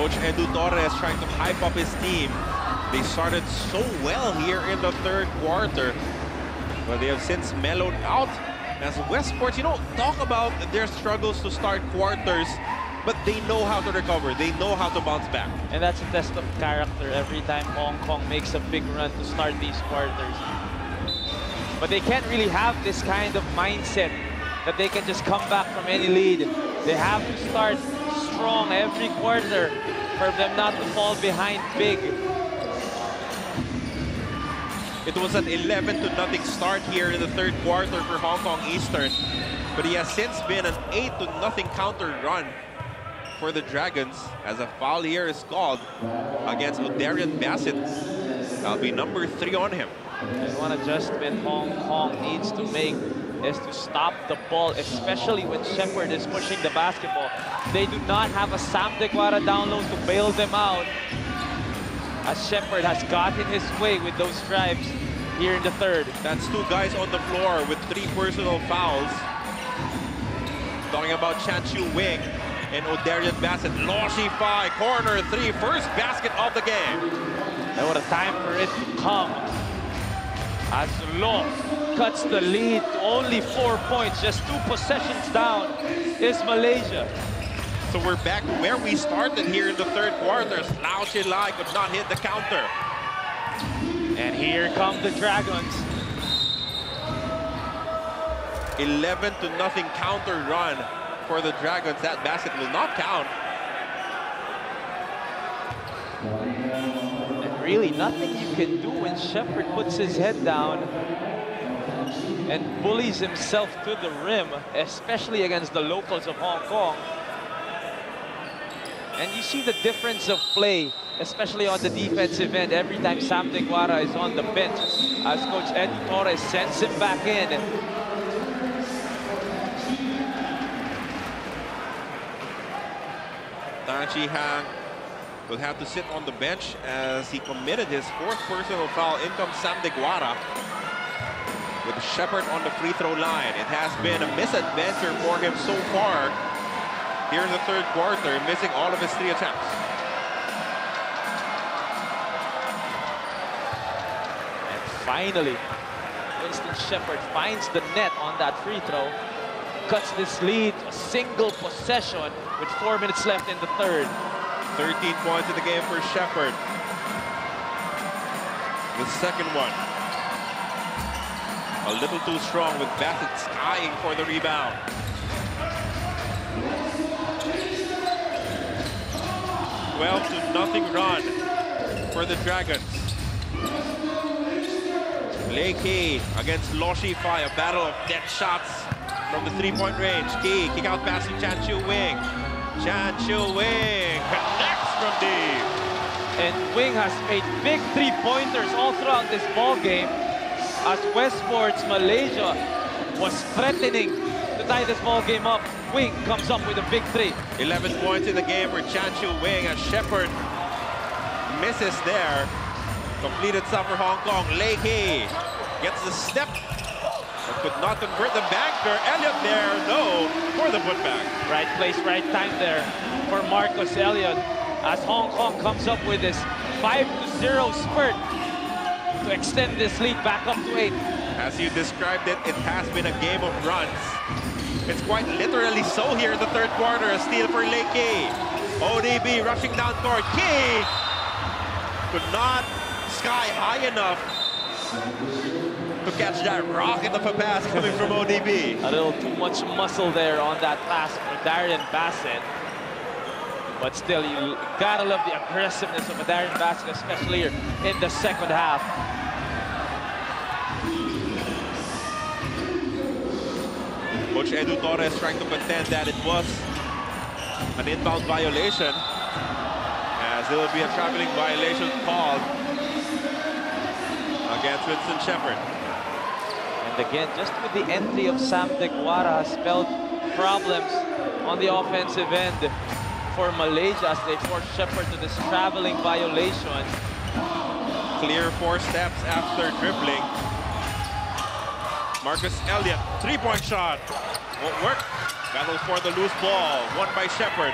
Coach Edu Torres trying to hype up his team. They started so well here in the third quarter, but they have since mellowed out. As Westports, talk about their struggles to start quarters, but they know how to recover. They know how to bounce back. And that's a test of character every time Hong Kong makes a big run to start these quarters. But they can't really have this kind of mindset that they can just come back from any lead. They have to start strong every quarter for them not to fall behind big. It was an 11-0 start here in the third quarter for Hong Kong Eastern. But he has since been an 8-0 counter run for the Dragons as a foul here is called against O'Darian Bassett. That'll be number 3 on him. And one adjustment Hong Kong needs to make is to stop the ball, especially when Shepherd is pushing the basketball. They do not have a Sam Deguara down low to bail them out, as Shepherd has gotten his way with those drives here in the third. That's 2 guys on the floor with 3 personal fouls. Talking about Chan Chiu Wing and O'Darian Bassett. Law Shi-Fai, corner 3, first basket of the game. And what a time for it to come, as Law cuts the lead to only 4 points, just 2 possessions down is Malaysia. So we're back to where we started here in the third quarter. Lao Chi-Lai could not hit the counter. And here come the Dragons. 11-0 counter run for the Dragons. That basket will not count. And really nothing you can do when Shepherd puts his head down and bullies himself to the rim, especially against the locals of Hong Kong. And you see the difference of play, especially on the defensive end, every time Sam Deguara is on the bench, as Coach Eddie Torres sends him back in. Tan Chi Hang will have to sit on the bench as he committed his 4th personal foul. In comes Sam Deguara with Shepherd on the free throw line. It has been a misadventure for him so far here in the third quarter, missing all of his 3 attempts. And finally, Winston Shepherd finds the net on that free throw, cuts this lead to a single possession with 4 minutes left in the third. 13 points in the game for Shepherd. The second one a little too strong, with Bassett skying for the rebound. Nothing run for the Dragons. Lei Key against Law Shi-Fai, a battle of dead shots from the three-point range. Key, kick out pass to Chan Chiu Wing. Chan Chiu Wing connects from deep. And Wing has made big three-pointers all throughout this ball game, as Westports Malaysia was threatening to tie this ball game up. Wing comes up with a big three. 11 points in the game for Chan Chiu Wing, as Shepherd misses there. Completed stop for Hong Kong. Lei Key gets the step, but could not convert the banker. Elliott there, no, for the putback. Right place, right time there for Marcus Elliott, as Hong Kong comes up with this 5-0 spurt to extend this lead back up to 8. As you described it, it has been a game of runs. It's quite literally so here in the third quarter. A steal for Lei Key. ODB rushing down court. Key could not sky high enough to catch that rocket of a pass coming from ODB. A little too much muscle there on that pass for Darian Bassett. But still, you gotta love the aggressiveness of Darian Bassett, especially here in the second half. Coach Edu Torres trying to contend that it was an inbound violation, as there will be a traveling violation called against Winston Shepherd. And again, just with the entry of Sam Deguara, has spelled problems on the offensive end for Malaysia as they force Shepherd to this traveling violation. Clear 4 steps after dribbling. Marcus Elliott, three-point shot. Won't work. Battles for the loose ball. Won by Shepherd.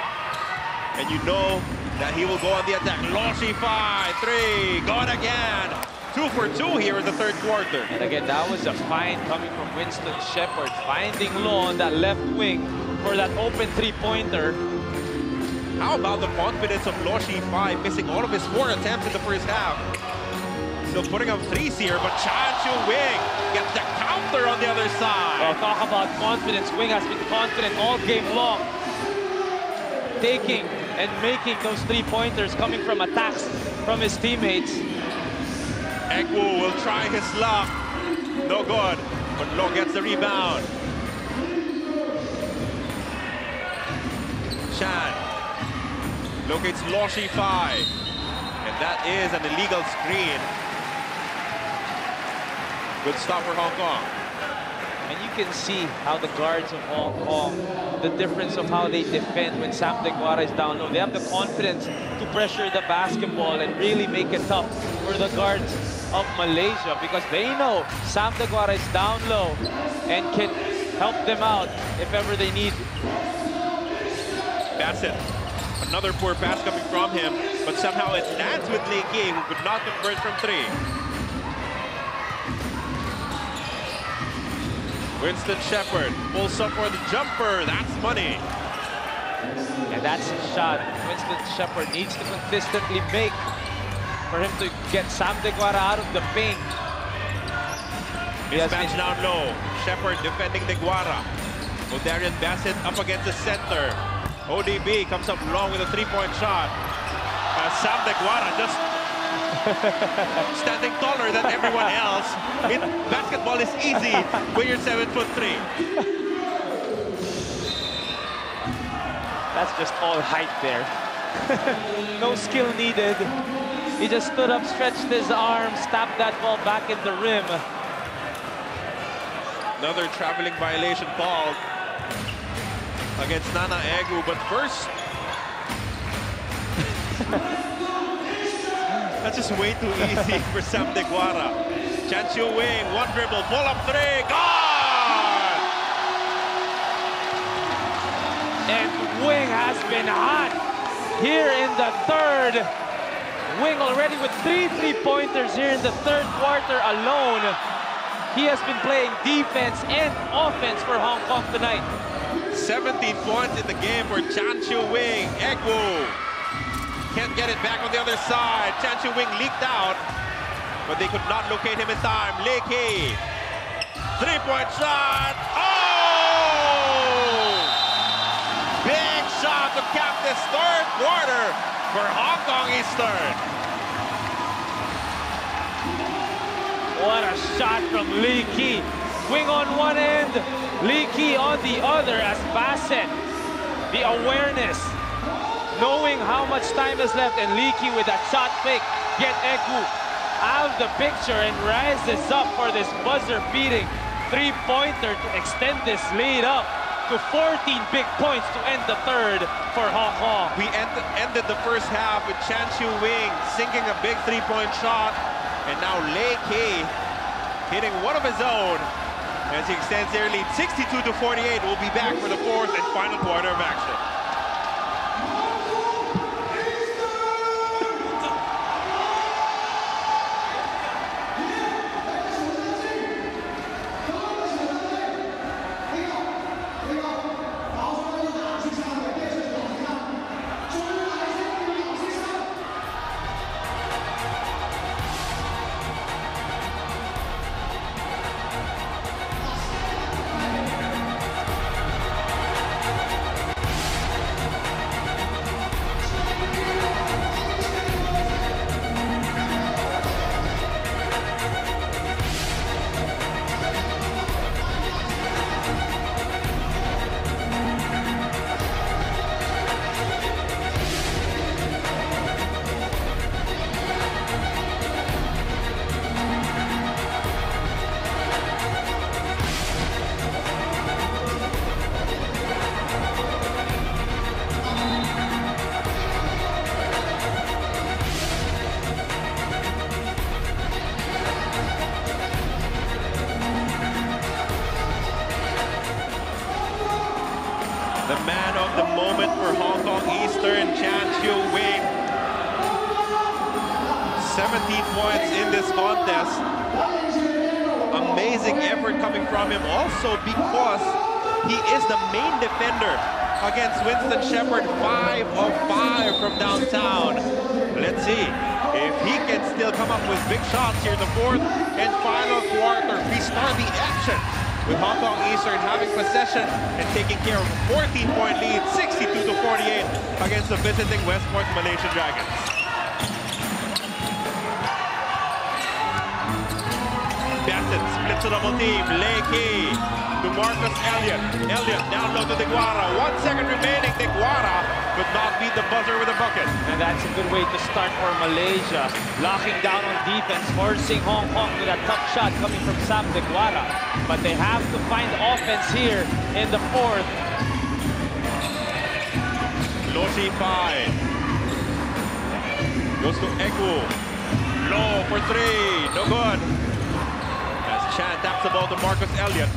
And you know that he will go on the attack. Law Shi-Fai, 3. Gone again. 2 for 2 here in the third quarter. And again, that was a find coming from Winston Shepherd, finding Law on that left wing for that open three-pointer. How about the confidence of Law Shi-Fai, missing all of his 4 attempts in the first half? Still putting up threes here, but Chan Chiu Wing gets the counter on the other side. Well, talk about confidence. Wing has been confident all game long, taking and making those three-pointers coming from attacks from his teammates. Egwu will try his luck. No good, but Lo gets the rebound. Chan locates Lo Shifai, and that is an illegal screen. Good stop for Hong Kong. And you can see how the guards of Hong Kong, the difference of how they defend when Sam Deguara is down low. They have the confidence to pressure the basketball and really make it tough for the guards of Malaysia, because they know Sam Deguara is down low and can help them out if ever they need. Bassett, another poor pass coming from him, but somehow it lands with Lee Ki, who could not convert from three. Winston Shepherd pulls up for the jumper. That's money. And that's a shot Winston Shepherd needs to consistently make for him to get Sam Deguara out of the paint. Mismatch down low. Shepherd defending Deguara. O'Darian Bassett up against the center. ODB comes up long with a three-point shot. Sam Deguara just standing taller than everyone else. Basketball is easy when you're 7'3". That's just all height there. No skill needed. He just stood up, stretched his arms, tapped that ball back in the rim. Another traveling violation called against Nana Egwu, but first, that's just way too easy for Sam Deguara. Chan Chiu Wing, one dribble, pull up three, gone! And Wing has been hot here in the third. Wing already with 3 3-pointers here in the third quarter alone. He has been playing defense and offense for Hong Kong tonight. 17 points in the game for Chan Chiu Wing. Egwu can't get it back on the other side. Chan Chiu Wing leaked out, but they could not locate him in time. Lee Ki, three-point shot. Oh! Big shot to cap this third quarter for Hong Kong Eastern. What a shot from Lee Ki. Wing on one end, Lee Ki on the other as Bassett. The awareness, knowing how much time is left, and Lee Ki with that shot fake, get Egwu out of the picture and rises up for this buzzer-beating three-pointer to extend this lead up to 14 big points to end the third for Hong Kong. We ended the first half with Chan Chiu Wing sinking a big three-point shot, and now Lee Ki hitting one of his own as he extends their lead 62-48. We'll be back for the fourth and final quarter of action. The man of the moment for Hong Kong Eastern, Chan Chiu Wing. 17 points in this contest. Amazing effort coming from him, also because he is the main defender against Winston Shepherd, 5 of 5 from downtown. Let's see if he can still come up with big shots here in the fourth and final quarter. We start the action with Hong Kong Eastern having possession and taking care of a 14-point lead, 62-48 against the visiting Westports Malaysia Dragons. Bassett splits a double team. Leakey to Marcus Elliott. Elliott down low to Deguara. 1 second remaining. Deguara could not beat the buzzer with a bucket. And that's a good way to start for Malaysia. Locking down on defense, forcing Hong Kong with a tough shot coming from Sam Deguara. But they have to find offense here in the fourth. Loshi 5. Goes to Egu. Low for 3. No good. As Chan taps the ball to Marcus Elliott.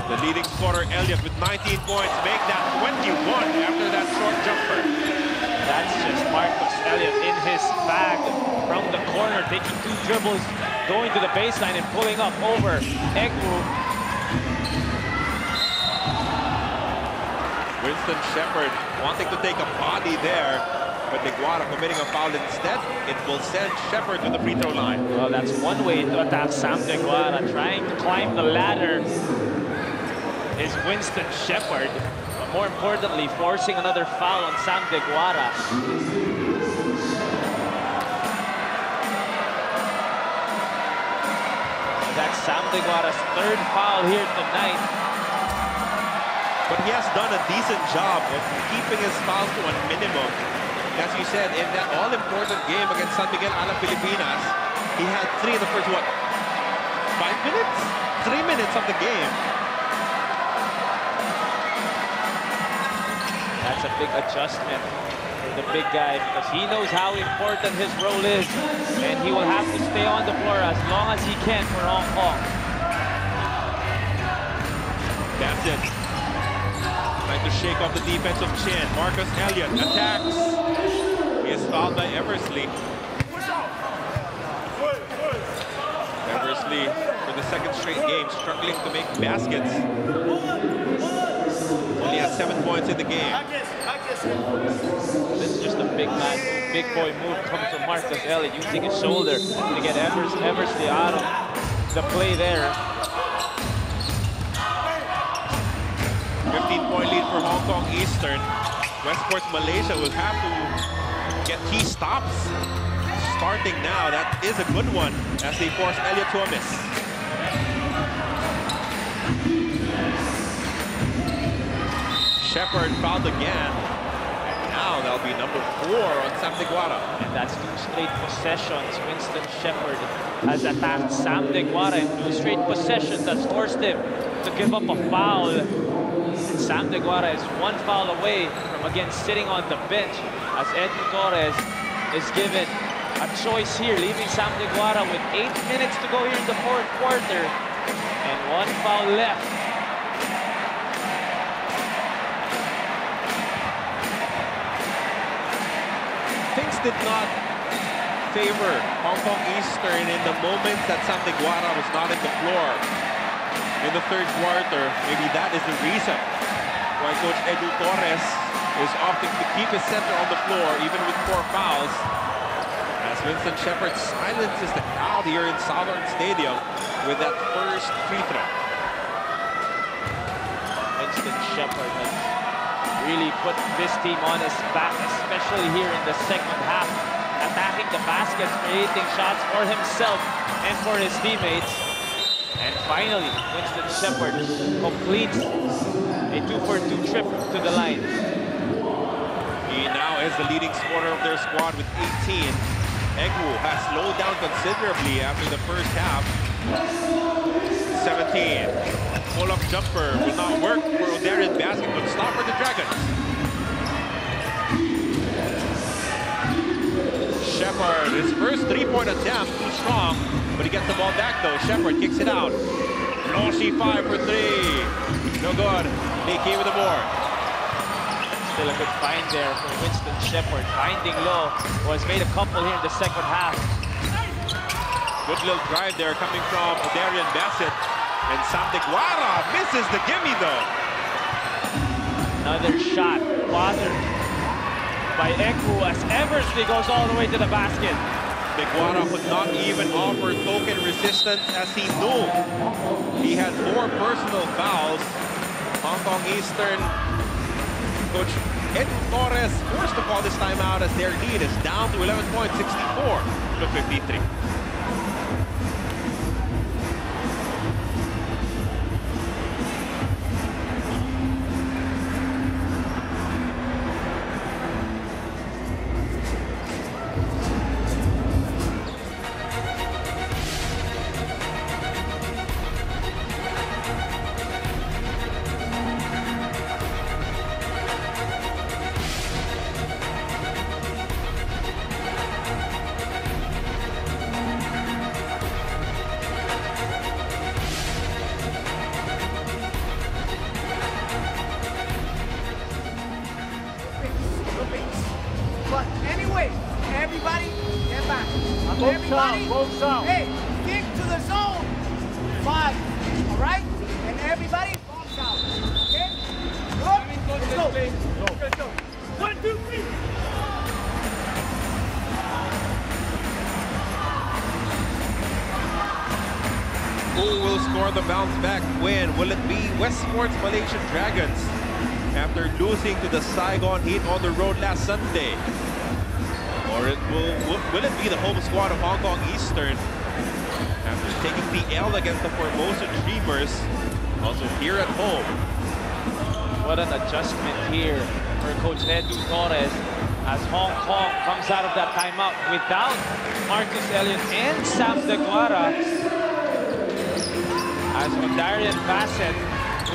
The leading scorer, Elliott, with 19 points, make that 21 after that short jumper. That's just Marcus Elliott in his bag from the corner, taking 2 dribbles, going to the baseline and pulling up over Egu. Winston Shepherd wanting to take a body there, but Deguara committing a foul instead. It will send Shepherd to the free throw line. Well, that's one way to attack Sam Deguara, trying to climb the ladder is Winston Shepherd. But more importantly, forcing another foul on Sam Deguara. That's Sam Deguara's 3rd foul here tonight. But he has done a decent job of keeping his fouls to a minimum. As you said, in that all-important game against San Miguel a la Filipinas, he had 3 in the first, 5 minutes? 3 minutes of the game. That's a big adjustment for the big guy because he knows how important his role is, and he will have to stay on the floor as long as he can for Hong Kong. That's it. Trying to shake off the defense of Chin. Marcus Elliott attacks. He is fouled by Eversley. Eversley, for the 2nd straight game, struggling to make baskets. Only has 7 points in the game. This is just a big man, big boy move comes from Marcus Elliott, using his shoulder to get Eversley out of the play there. 15-point lead for Hong Kong Eastern. Westports Malaysia will have to get key stops. Starting now, that is a good one as they force Elliott to a miss. Shepherd fouled again. And now that'll be number 4 on Sam Deguara. And that's 2 straight possessions. Winston Shepherd has attacked Sam Deguara in 2 straight possessions. That's forced him to give up a foul. Sam Deguara is 1 foul away from again sitting on the bench as Edu Torres is given a choice here, leaving Sam Deguara with 8 minutes to go here in the 4th quarter and 1 foul left. Things did not favor Hong Kong Eastern in the moment that Sam Deguara was not in the floor. In the 3rd quarter, maybe that is the reason why Coach Edu Torres is opting to keep his center on the floor, even with 4 fouls. As Winston Shepherd silences the crowd here in Southorn Stadium with that first free throw. Winston Shepherd has really put this team on his back, especially here in the 2nd half, attacking the baskets, creating shots for himself and for his teammates. And finally, Winston Shepherd completes a 2-for-2 trip to the line. He now is the leading scorer of their squad with 18. Egu has slowed down considerably after the first half. 17. Pull-up jumper will not work for O'Darian Basket, but stop for the Dragons. Shepherd, his first 3-point attempt, too strong, but he gets the ball back though. Shepherd kicks it out. Loshi 5 for 3. No good. Leakey with the board. Still a good find there for Winston Shepherd. Finding low, was made a couple here in the 2nd half. Good little drive there coming from O'Darian Bassett. And Sam Deguara misses the gimme though. Another shot bothered by Egu as Eversley goes all the way to the basket. Deguara could not even offer token resistance as he knew he had 4 personal fouls. Hong Kong Eastern Coach Edu Torres forced to call this timeout as their lead is down to 11 points, 64 to 53. But anyway, everybody, get back. Everybody, hey, stick to the zone. 5, all right? And everybody, box out. Okay? Good? Let's go. 1, 2, 3. Who will score the bounce back win? Will it be Westports Malaysia Dragons after losing to the Saigon Heat on the road last Sunday? Or will it be the home squad of Hong Kong Eastern after taking the L against the Formosa Dreamers, also here at home? What an adjustment here for Coach Edu Torres as Hong Kong comes out of that timeout without Marcus Elliott and Sam Deguara, as Darian Bassett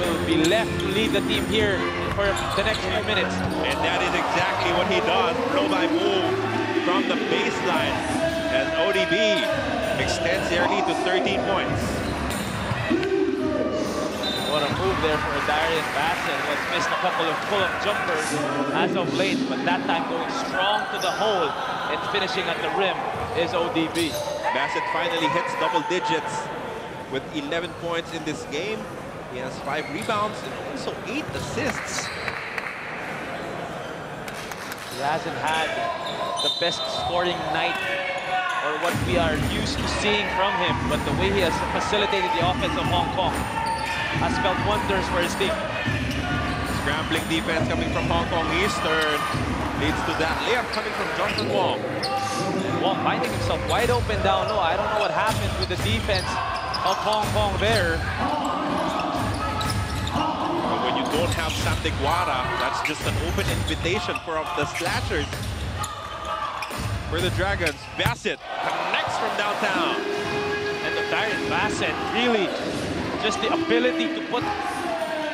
will be left to lead the team here for the next few minutes. And that is exactly what he does, blow by move from the baseline as ODB extends their lead to 13 points. What a move there for Darian Bassett, who has missed a couple of pull-up jumpers as of late, but that time going strong to the hole and finishing at the rim is ODB. Bassett finally hits double digits with 11 points in this game. He has 5 rebounds and also 8 assists. He hasn't had the best scoring night or what we are used to seeing from him, but the way he has facilitated the offense of Hong Kong has felt wonders for his team. Scrambling defense coming from Hong Kong Eastern leads to that layup coming from Jonathan Wong. Wong finding himself wide open down low. I don't know what happened with the defense of Hong Kong there. But when you don't have Sam Deguara, that's just an open invitation for the slashers. For the Dragons, Bassett connects from downtown. And the Darian Bassett really just the ability to put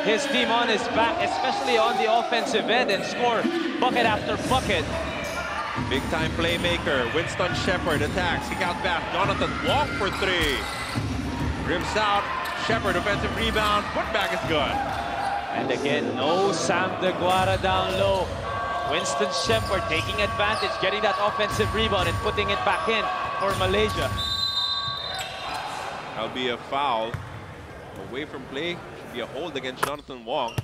his team on his back, especially on the offensive end, and score bucket after bucket. Big time playmaker, Winston Shepard attacks, kick out pass, Jonathan Wong for 3. Rims out, Shepard offensive rebound, putback is good. And again, no Sam Deguara down low. Winston Shepard taking advantage, getting that offensive rebound and putting it back in for Malaysia. That'll be a foul. Away from play, should be a hold against Jonathan Wong.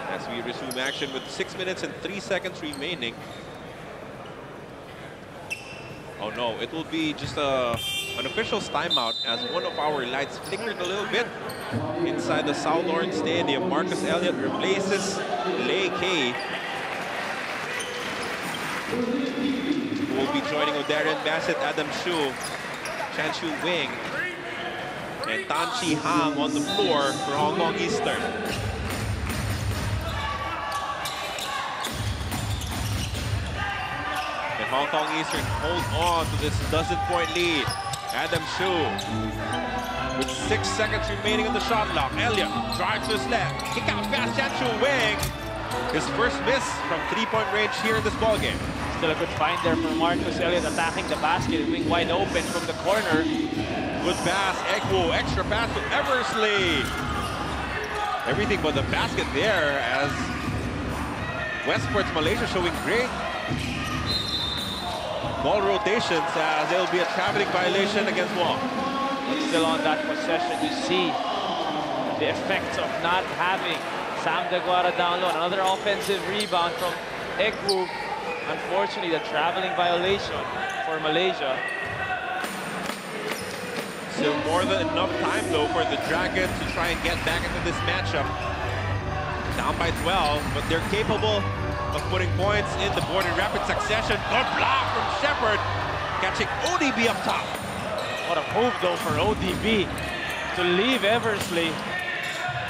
As we resume action with 6 minutes and 3 seconds remaining. Oh no, it will be just an official's timeout as one of our lights flickered a little bit inside the Southorn Stadium. Marcus Elliott replaces Lei Kay, who will be joining Darian Bassett, Adam Shu, Chan Shu Wing, and Tan Chi Hang on the floor for Hong Kong Eastern. And Hong Kong Eastern hold on to this dozen-point lead. Adam Shu with 6 seconds remaining in the shot clock. Elliott drives to his left. Kick out pass, Chan Shu Wing. His first miss from 3-point range here in this ballgame. Still a good find there for Marcus Elliott, attacking the basket, being wide open from the corner. Good pass, Ekwo, extra pass to Eversley. Everything but the basket there as Westports Malaysia showing great ball rotations as there will be a traveling violation against Wong. But still on that possession, you see the effects of not having Sam Deguara down low. Another offensive rebound from Ekwo. Unfortunately, the traveling violation for Malaysia. Still more than enough time, though, for the Dragons to try and get back into this matchup. Down by 12, but they're capable of putting points in the board in rapid succession. Good block from Shepard, catching ODB up top. What a move, though, for ODB to leave Eversley.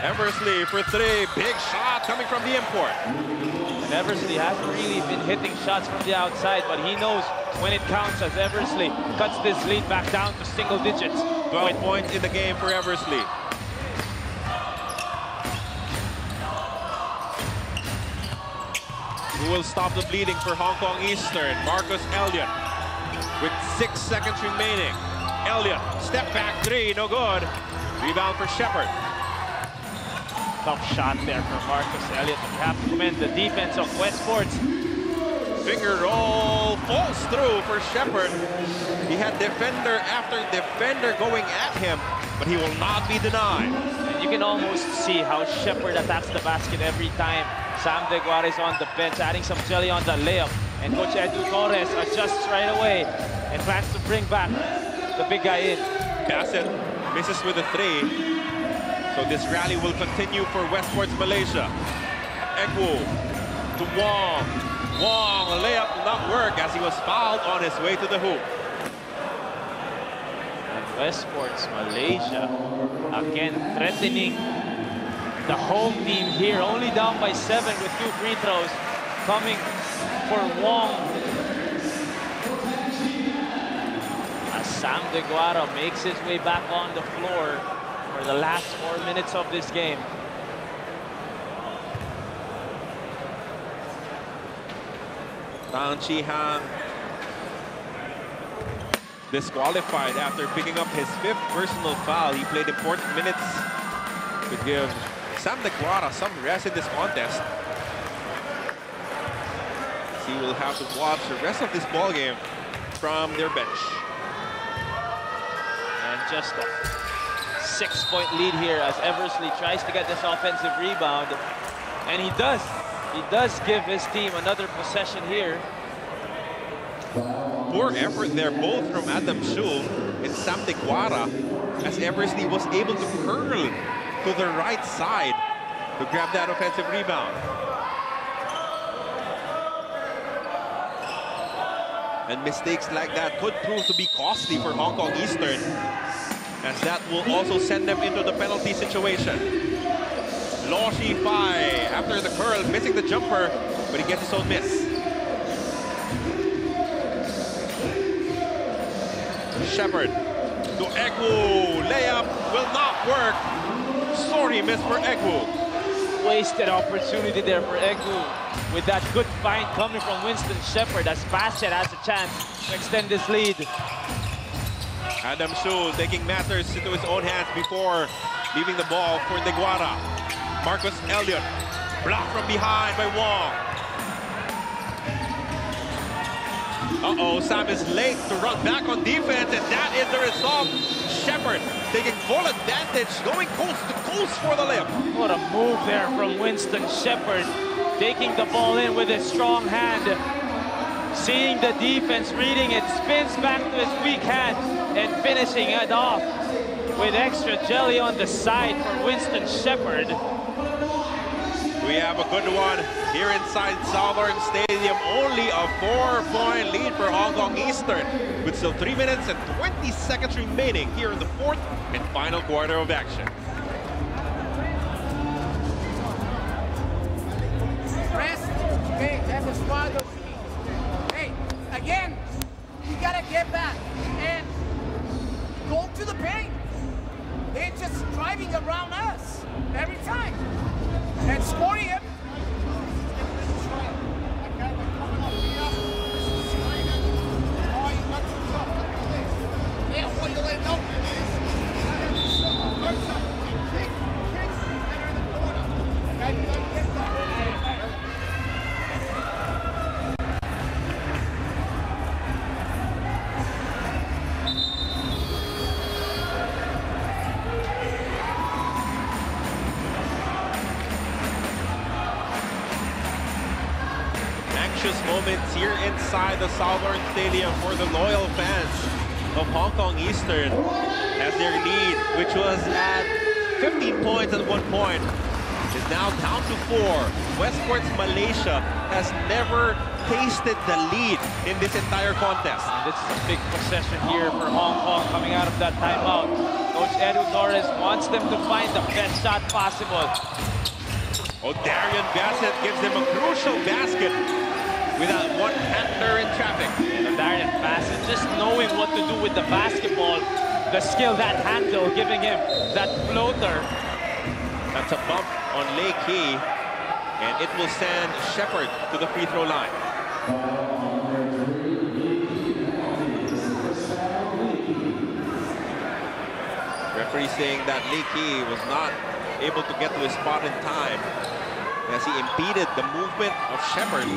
Eversley for three. Big shot coming from the import. And Eversley hasn't really been hitting shots from the outside, but he knows when it counts as Eversley cuts this lead back down to single digits. 12 points in the game for Eversley. Who will stop the bleeding for Hong Kong Eastern? Marcus Elliott with 6 seconds remaining. Elliott, step back three, no good. Rebound for Shepard. Tough shot there for Marcus Elliott. We have to commend the defense of Westports. Finger roll falls through for Shepard. He had defender after defender going at him, but he will not be denied. And you can almost see how Shepard attacks the basket every time. Sam Deguara is on the bench, adding some jelly on the layup. And Coach Edu Torres adjusts right away and plans to bring back the big guy in. Bassett misses with a three. So this rally will continue for Westports Malaysia. Egwu to Wong. Wong, a layup will not work as he was fouled on his way to the hoop. And Westports Malaysia again threatening the home team here, only down by 7 with 2 free throws coming for Wong. As Sam Deguara makes his way back on the floor for the last 4 minutes of this game. Tan Chi Han disqualified after picking up his 5th personal foul. He played important minutes to give Sam Deguara some rest in this contest. He will have to watch the rest of this ball game from their bench. And just a 6-point lead here as Eversley tries to get this offensive rebound. And he does. He does give his team another possession here. Poor effort there, both from Adam Shul and Sam Deguara, as Eversley was able to curl to the right side to grab that offensive rebound. And mistakes like that could prove to be costly for Hong Kong Eastern, as that will also send them into the penalty situation. Law Shi Fai, after the curl, missing the jumper, but he gets his own miss. Shepard to Egwu, layup will not work. Sorry miss for Egwu. Wasted opportunity there for Egwu with that good find coming from Winston Shepard as Bassett has a chance to extend this lead. Adam Shul taking matters into his own hands before leaving the ball for Deguara. Marcus Elliott, blocked from behind by Wong. Uh-oh, Sam is late to run back on defense, and that is the result. Shepard taking full advantage, going coast to coast for the layup. What a move there from Winston Shepard, taking the ball in with his strong hand. Seeing the defense, reading it, spins back to his weak hand, and finishing it off with extra jelly on the side for Winston Shepard. We have a good one here inside Southorn Stadium. Only a 4-point lead for Hong Kong Eastern, with still 3 minutes and 20 seconds remaining here in the 4th and final quarter of action. Rest. Hey, that's a squad. Hey, again, you gotta get back and go to the paint. They're just driving around us every time. And scoring him. Moments here inside the Southorn Stadium for the loyal fans of Hong Kong Eastern. as their lead, which was at 15 points at one point, is now down to 4. Westports Malaysia has never tasted the lead in this entire contest. This is a big possession here for Hong Kong coming out of that timeout. Coach Edu Torres wants them to find the best shot possible. Darian Bassett gives them a crucial basket without one handler in traffic. Darian Bassett just knowing what to do with the basketball, the skill, that handle, giving him that floater. That's a bump on Lei Key, and it will send Shepard to the free throw line. Referee saying that Lei Key was not able to get to his spot in time as he impeded the movement of Shepard. He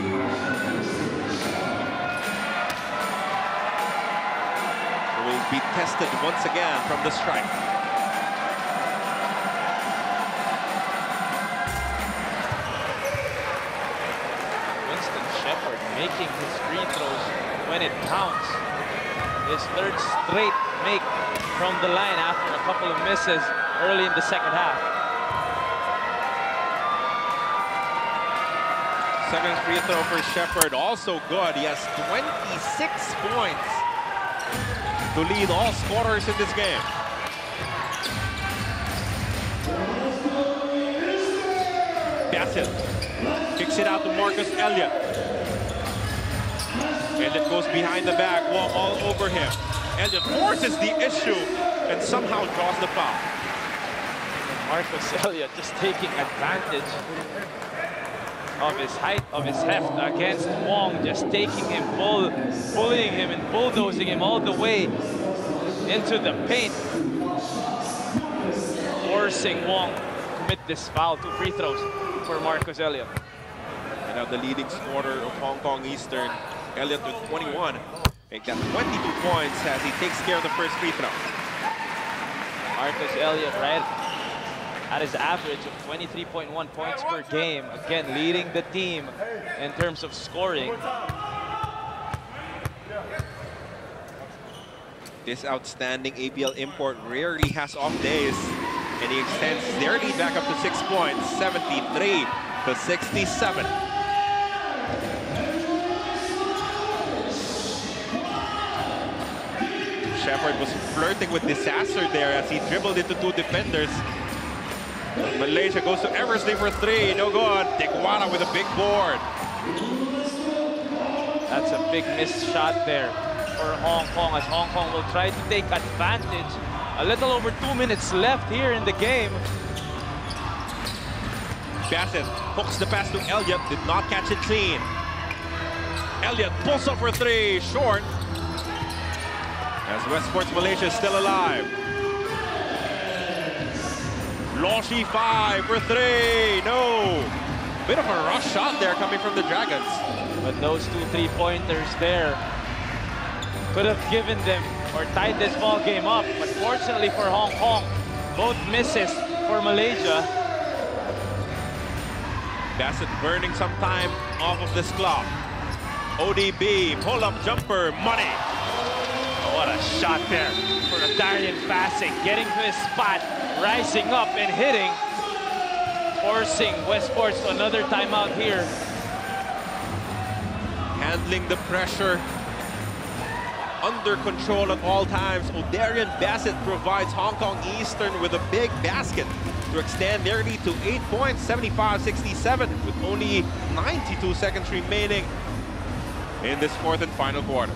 will be tested once again from the strike. Making his free throws when it counts. His third straight make from the line after a couple of misses early in the second half. Second free throw for Shepard, also good. He has 26 points to lead all scorers in this game. Bassett kicks it out to Marcus Elliott. Elliott goes behind the back, Wong all over him. Elliott forces the issue and somehow draws the foul. Marcus Elliott just taking advantage of his height, of his heft against Wong, just taking him, bullying him and bulldozing him all the way into the paint, forcing Wong to commit this foul. 2 free throws for Marcus Elliott. And now the leading scorer of Hong Kong Eastern, Elliott with 21. He got 22 points as he takes care of the first free throw. Marcus Elliott right at his average of 23.1 points per game. Again, leading the team in terms of scoring. This outstanding ABL import rarely has off days, and he extends their lead back up to 6 points, 73-67. Shepard was flirting with disaster there as he dribbled into 2 defenders. Malaysia goes to Eversley for 3, no good. Tequara with a big board. That's a big missed shot there for Hong Kong, as Hong Kong will try to take advantage. A little over 2 minutes left here in the game. Bassett hooks the pass to Elliott, did not catch it clean. Elliott pulls up for 3, short. As Westports Malaysia is still alive. Loshi 5 for 3, no. Bit of a rush shot there coming from the Dragons. But those 2 3-pointers there could have given them or tied this ball game up. But fortunately for Hong Kong, both misses for Malaysia. Bassett burning some time off of this clock. ODB, pull-up jumper, money. Oh, what a shot there for Darian Bassett, getting to his spot, rising up and hitting, forcing Westports to another timeout here. Handling the pressure under control at all times. Darian Bassett provides Hong Kong Eastern with a big basket to extend their lead to 8 points, 75-67, with only 92 seconds remaining in this 4th and final quarter.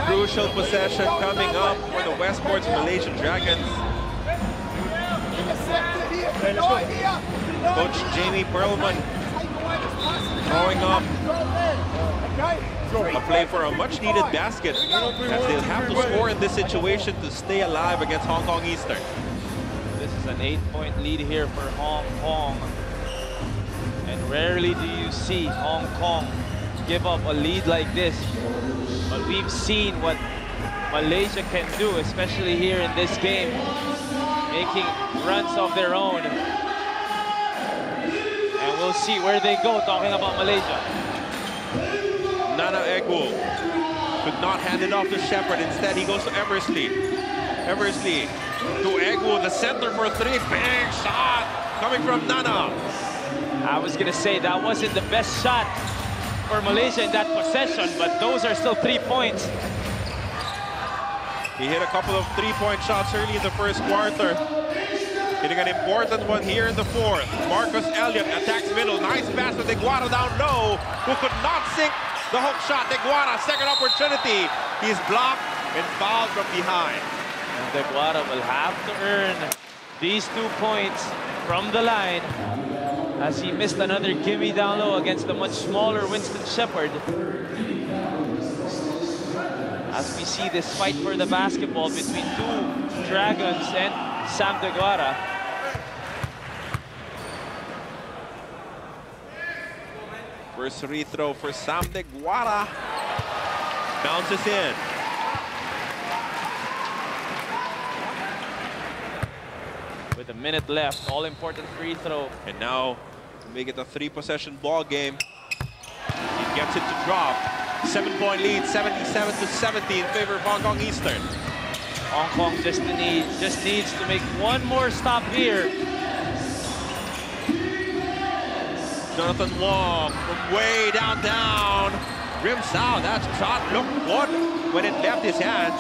Crucial possession coming up for the Westports Malaysia Dragons. Coach Jamie Perlman throwing up a play for a much-needed basket, as they'll have to score in this situation to stay alive against Hong Kong Eastern. This is an 8-point lead here for Hong Kong. And rarely do you see Hong Kong give up a lead like this. But we've seen what Malaysia can do, especially here in this game, making runs of their own. And we'll see where they go, talking about Malaysia. Nana Egwu could not hand it off to Shepard. Instead, he goes to Eversley. Eversley to Egwu, the center for three. Big shot coming from Nana. I was going to say that wasn't the best shot for Malaysia in that possession, but those are still 3 points. He hit a couple of three-point shots early in the first quarter. Hitting an important one here in the fourth. Marcus Elliott attacks middle. Nice pass to Deguara down low, who could not sink the hook shot. Deguara, second opportunity. He's blocked and fouled from behind. And Deguara will have to earn these 2 points from the line, as he missed another gimme down low against the much smaller Winston Shepard. As we see this fight for the basketball between two Dragons and Sam Deguara. First free throw for Sam Deguara. Bounces in. With a minute left, all-important free throw. And now, to make it a three-possession ball game, he gets it to drop. 7-point lead, 77-70 in favor of Hong Kong Eastern. Hong Kong just needs to make one more stop here. Jonathan Wong from way downtown. Rims out. That shot looked good when it left his hands.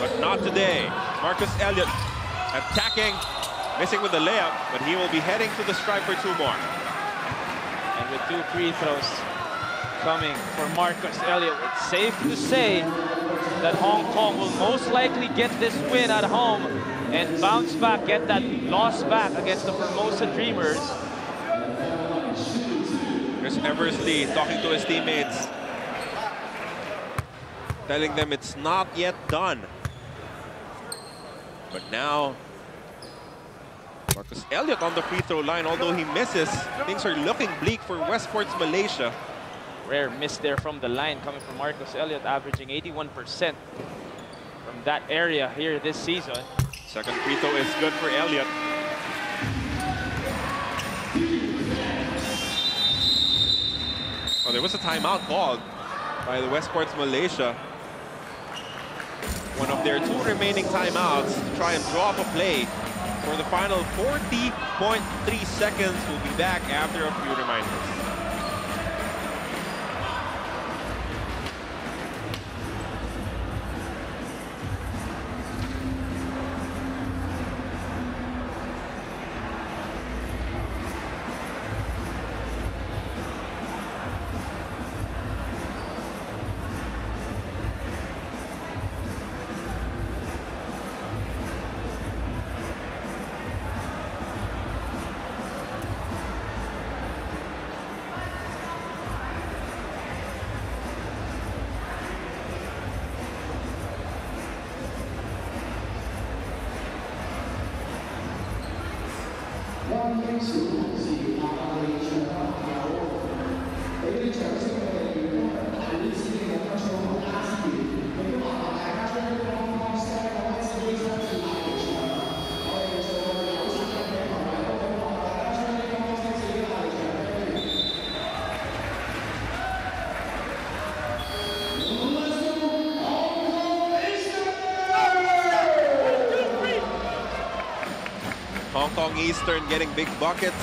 But not today. Marcus Elliott attacking, missing with the layup, but he will be heading to the stripe for two more. And with 2 free throws coming for Marcus Elliott, it's safe to say that Hong Kong will most likely get this win at home and bounce back, get that loss back against the Formosa Dreamers. Here's Eversley talking to his teammates, telling them it's not yet done. But now, Marcus Elliott on the free throw line, although he misses, things are looking bleak for Westports Malaysia. Rare miss there from the line coming from Marcus Elliott, averaging 81% from that area here this season. Second free throw is good for Elliott. Oh, there was a timeout called by the Westports Malaysia. One of their 2 remaining timeouts to try and draw up a play for the final 40.3 seconds. We'll be back after a few reminders. Hong Kong Eastern getting big buckets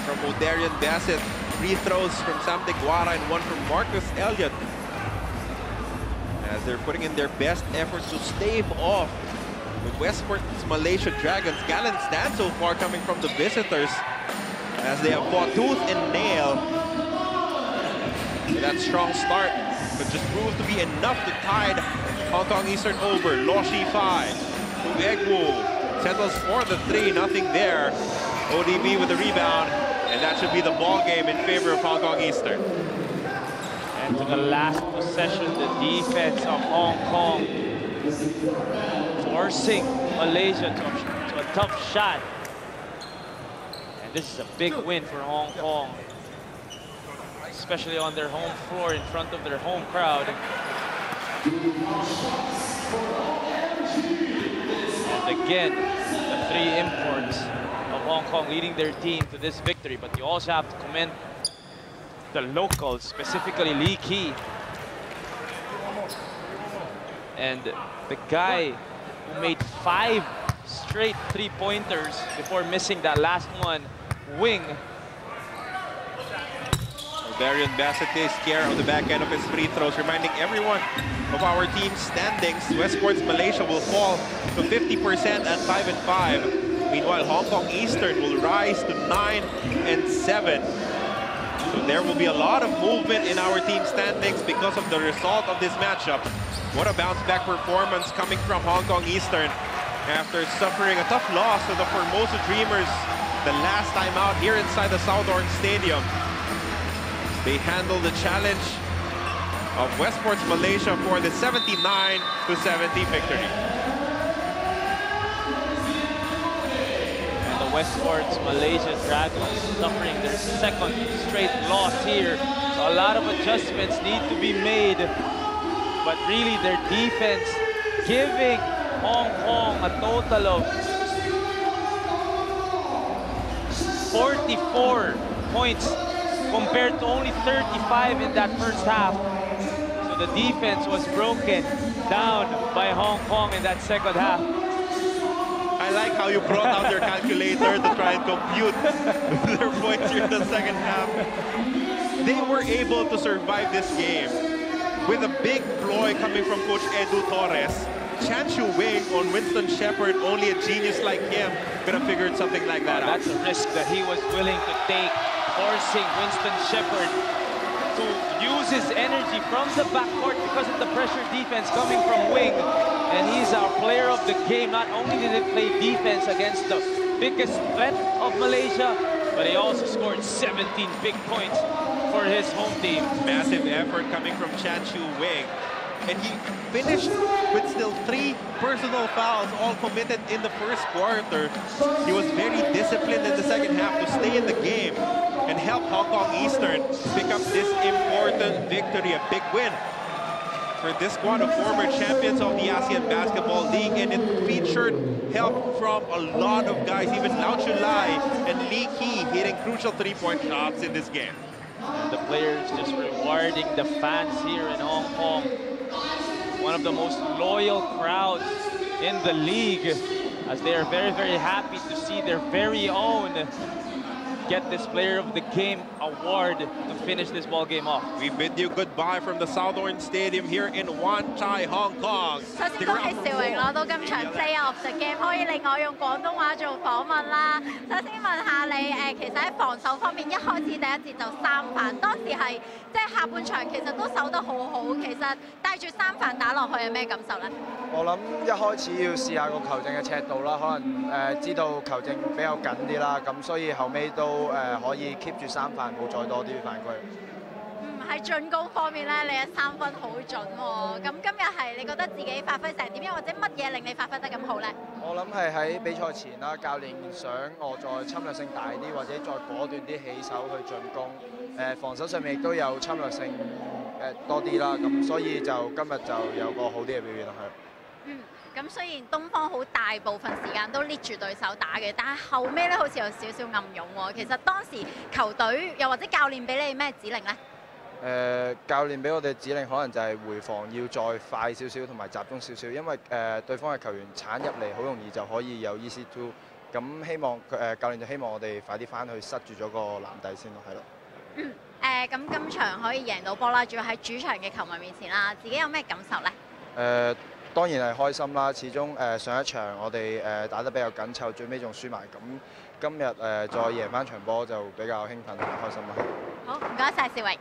from O'Darian Bassett. Free throws from Sam Deguara and one from Marcus Elliott, as they're putting in their best efforts to stave off the Westports Malaysia Dragons. Gallant stand so far coming from the visitors, as they have fought tooth and nail That strong start, but just proved to be enough to tide Hong Kong Eastern over. Loshi 5. Egwu settles for the 3, nothing there. ODB with the rebound, and that should be the ball game in favor of Hong Kong Eastern. And to the last possession, the defense of Hong Kong forcing Malaysia to a tough shot. And this is a big win for Hong Kong, especially on their home floor in front of their home crowd. And again, the 3 imports of Hong Kong leading their team to this victory. But you also have to commend the locals, specifically Lee Ki. And the guy who made 5 straight 3-pointers before missing that last one, Wing. Varian Bassett takes care of the back end of his free throws, reminding everyone of our team's standings. Westports Malaysia will fall to 50% at 5-5. Meanwhile, Hong Kong Eastern will rise to 9-7. So there will be a lot of movement in our team standings because of the result of this matchup. What a bounce-back performance coming from Hong Kong Eastern after suffering a tough loss to the Formosa Dreamers the last time out here inside the Southorn Stadium. They handle the challenge of Westports Malaysia for the 79-70 victory. And the Westports Malaysia Dragons suffering their 2nd straight loss here. So a lot of adjustments need to be made. But really their defense giving Hong Kong a total of 44 points compared to only 35 in that first half. So the defense was broken down by Hong Kong in that 2nd half. I like how you brought out your calculator to try and compute their points here in the 2nd half. They were able to survive this game with a big ploy coming from Coach Edu Torres. Chan Chu Wing on Winston Shepard, only a genius like him could have figured something like that out. That's a risk that he was willing to take, forcing Winston Shepard to use his energy from the backcourt because of the pressure defense coming from Wing. And he's our player of the game. Not only did he play defense against the biggest threat of Malaysia, but he also scored 17 big points for his home team. Massive effort coming from Chan Chu Wing. And he finished with still 3 personal fouls, all committed in the first quarter. He was very disciplined in the 2nd half to stay in the game and help Hong Kong Eastern pick up this important victory, a big win for this squad of former champions of the Asean Basketball League. And it featured help from a lot of guys, even Lau Chulai and Lee Ki hitting crucial 3-point shots in this game. And the players just rewarding the fans here in Hong Kong. One of the most loyal crowds in the league, as they are very, very happy to see their very own get this Player of the Game award to finish this ball game off. We bid you goodbye from the Southorn Stadium here in Wan Chai, Hong Kong. 首先恭喜兆榮攞到今場 Player of the Game，可以令我用廣東話做訪問啦。首先問下你，其實喺防守方面，一開始第一節就3犯，當時係即係下半場其實都守得好好，其實帶住3犯打落去有咩感受呢？我諗一開始要試下個球證嘅尺度啦，可能知道球證比較緊啲啦，咁所以後尾都可以 keep 住3犯，冇再多啲犯規。喺進攻方面咧，你嘅3分好準喎。咁今日係你覺得自己發揮成點樣，或者乜嘢令你發揮得咁好咧？我諗係喺比賽前啦，教練想我再侵略性大啲，或者再果斷啲起手去進攻。防守上面亦都有侵略性多啲啦，咁所以就今日就有個好啲嘅表現落去。咁雖然東方好大部分時間都 lead 住對手打嘅，但係後尾咧好似有少少暗湧喎。其實當時球隊又或者教練俾你咩指令咧？教練俾我哋指令可能就係回防要再快少少同埋集中少少，因為對方嘅球員鏟入嚟好容易就可以有 easy two， 咁希望教練就希望我哋快啲翻去塞住咗個籃底先咯，係咯。咁今場可以贏到波啦，主要喺主場嘅球迷面前啦，自己有咩感受咧？當然係開心啦，始終上一場我哋打得比較緊湊，最尾仲輸埋，咁今日再贏翻場波就比較興奮同埋開心啦。好，唔該晒，兆榮。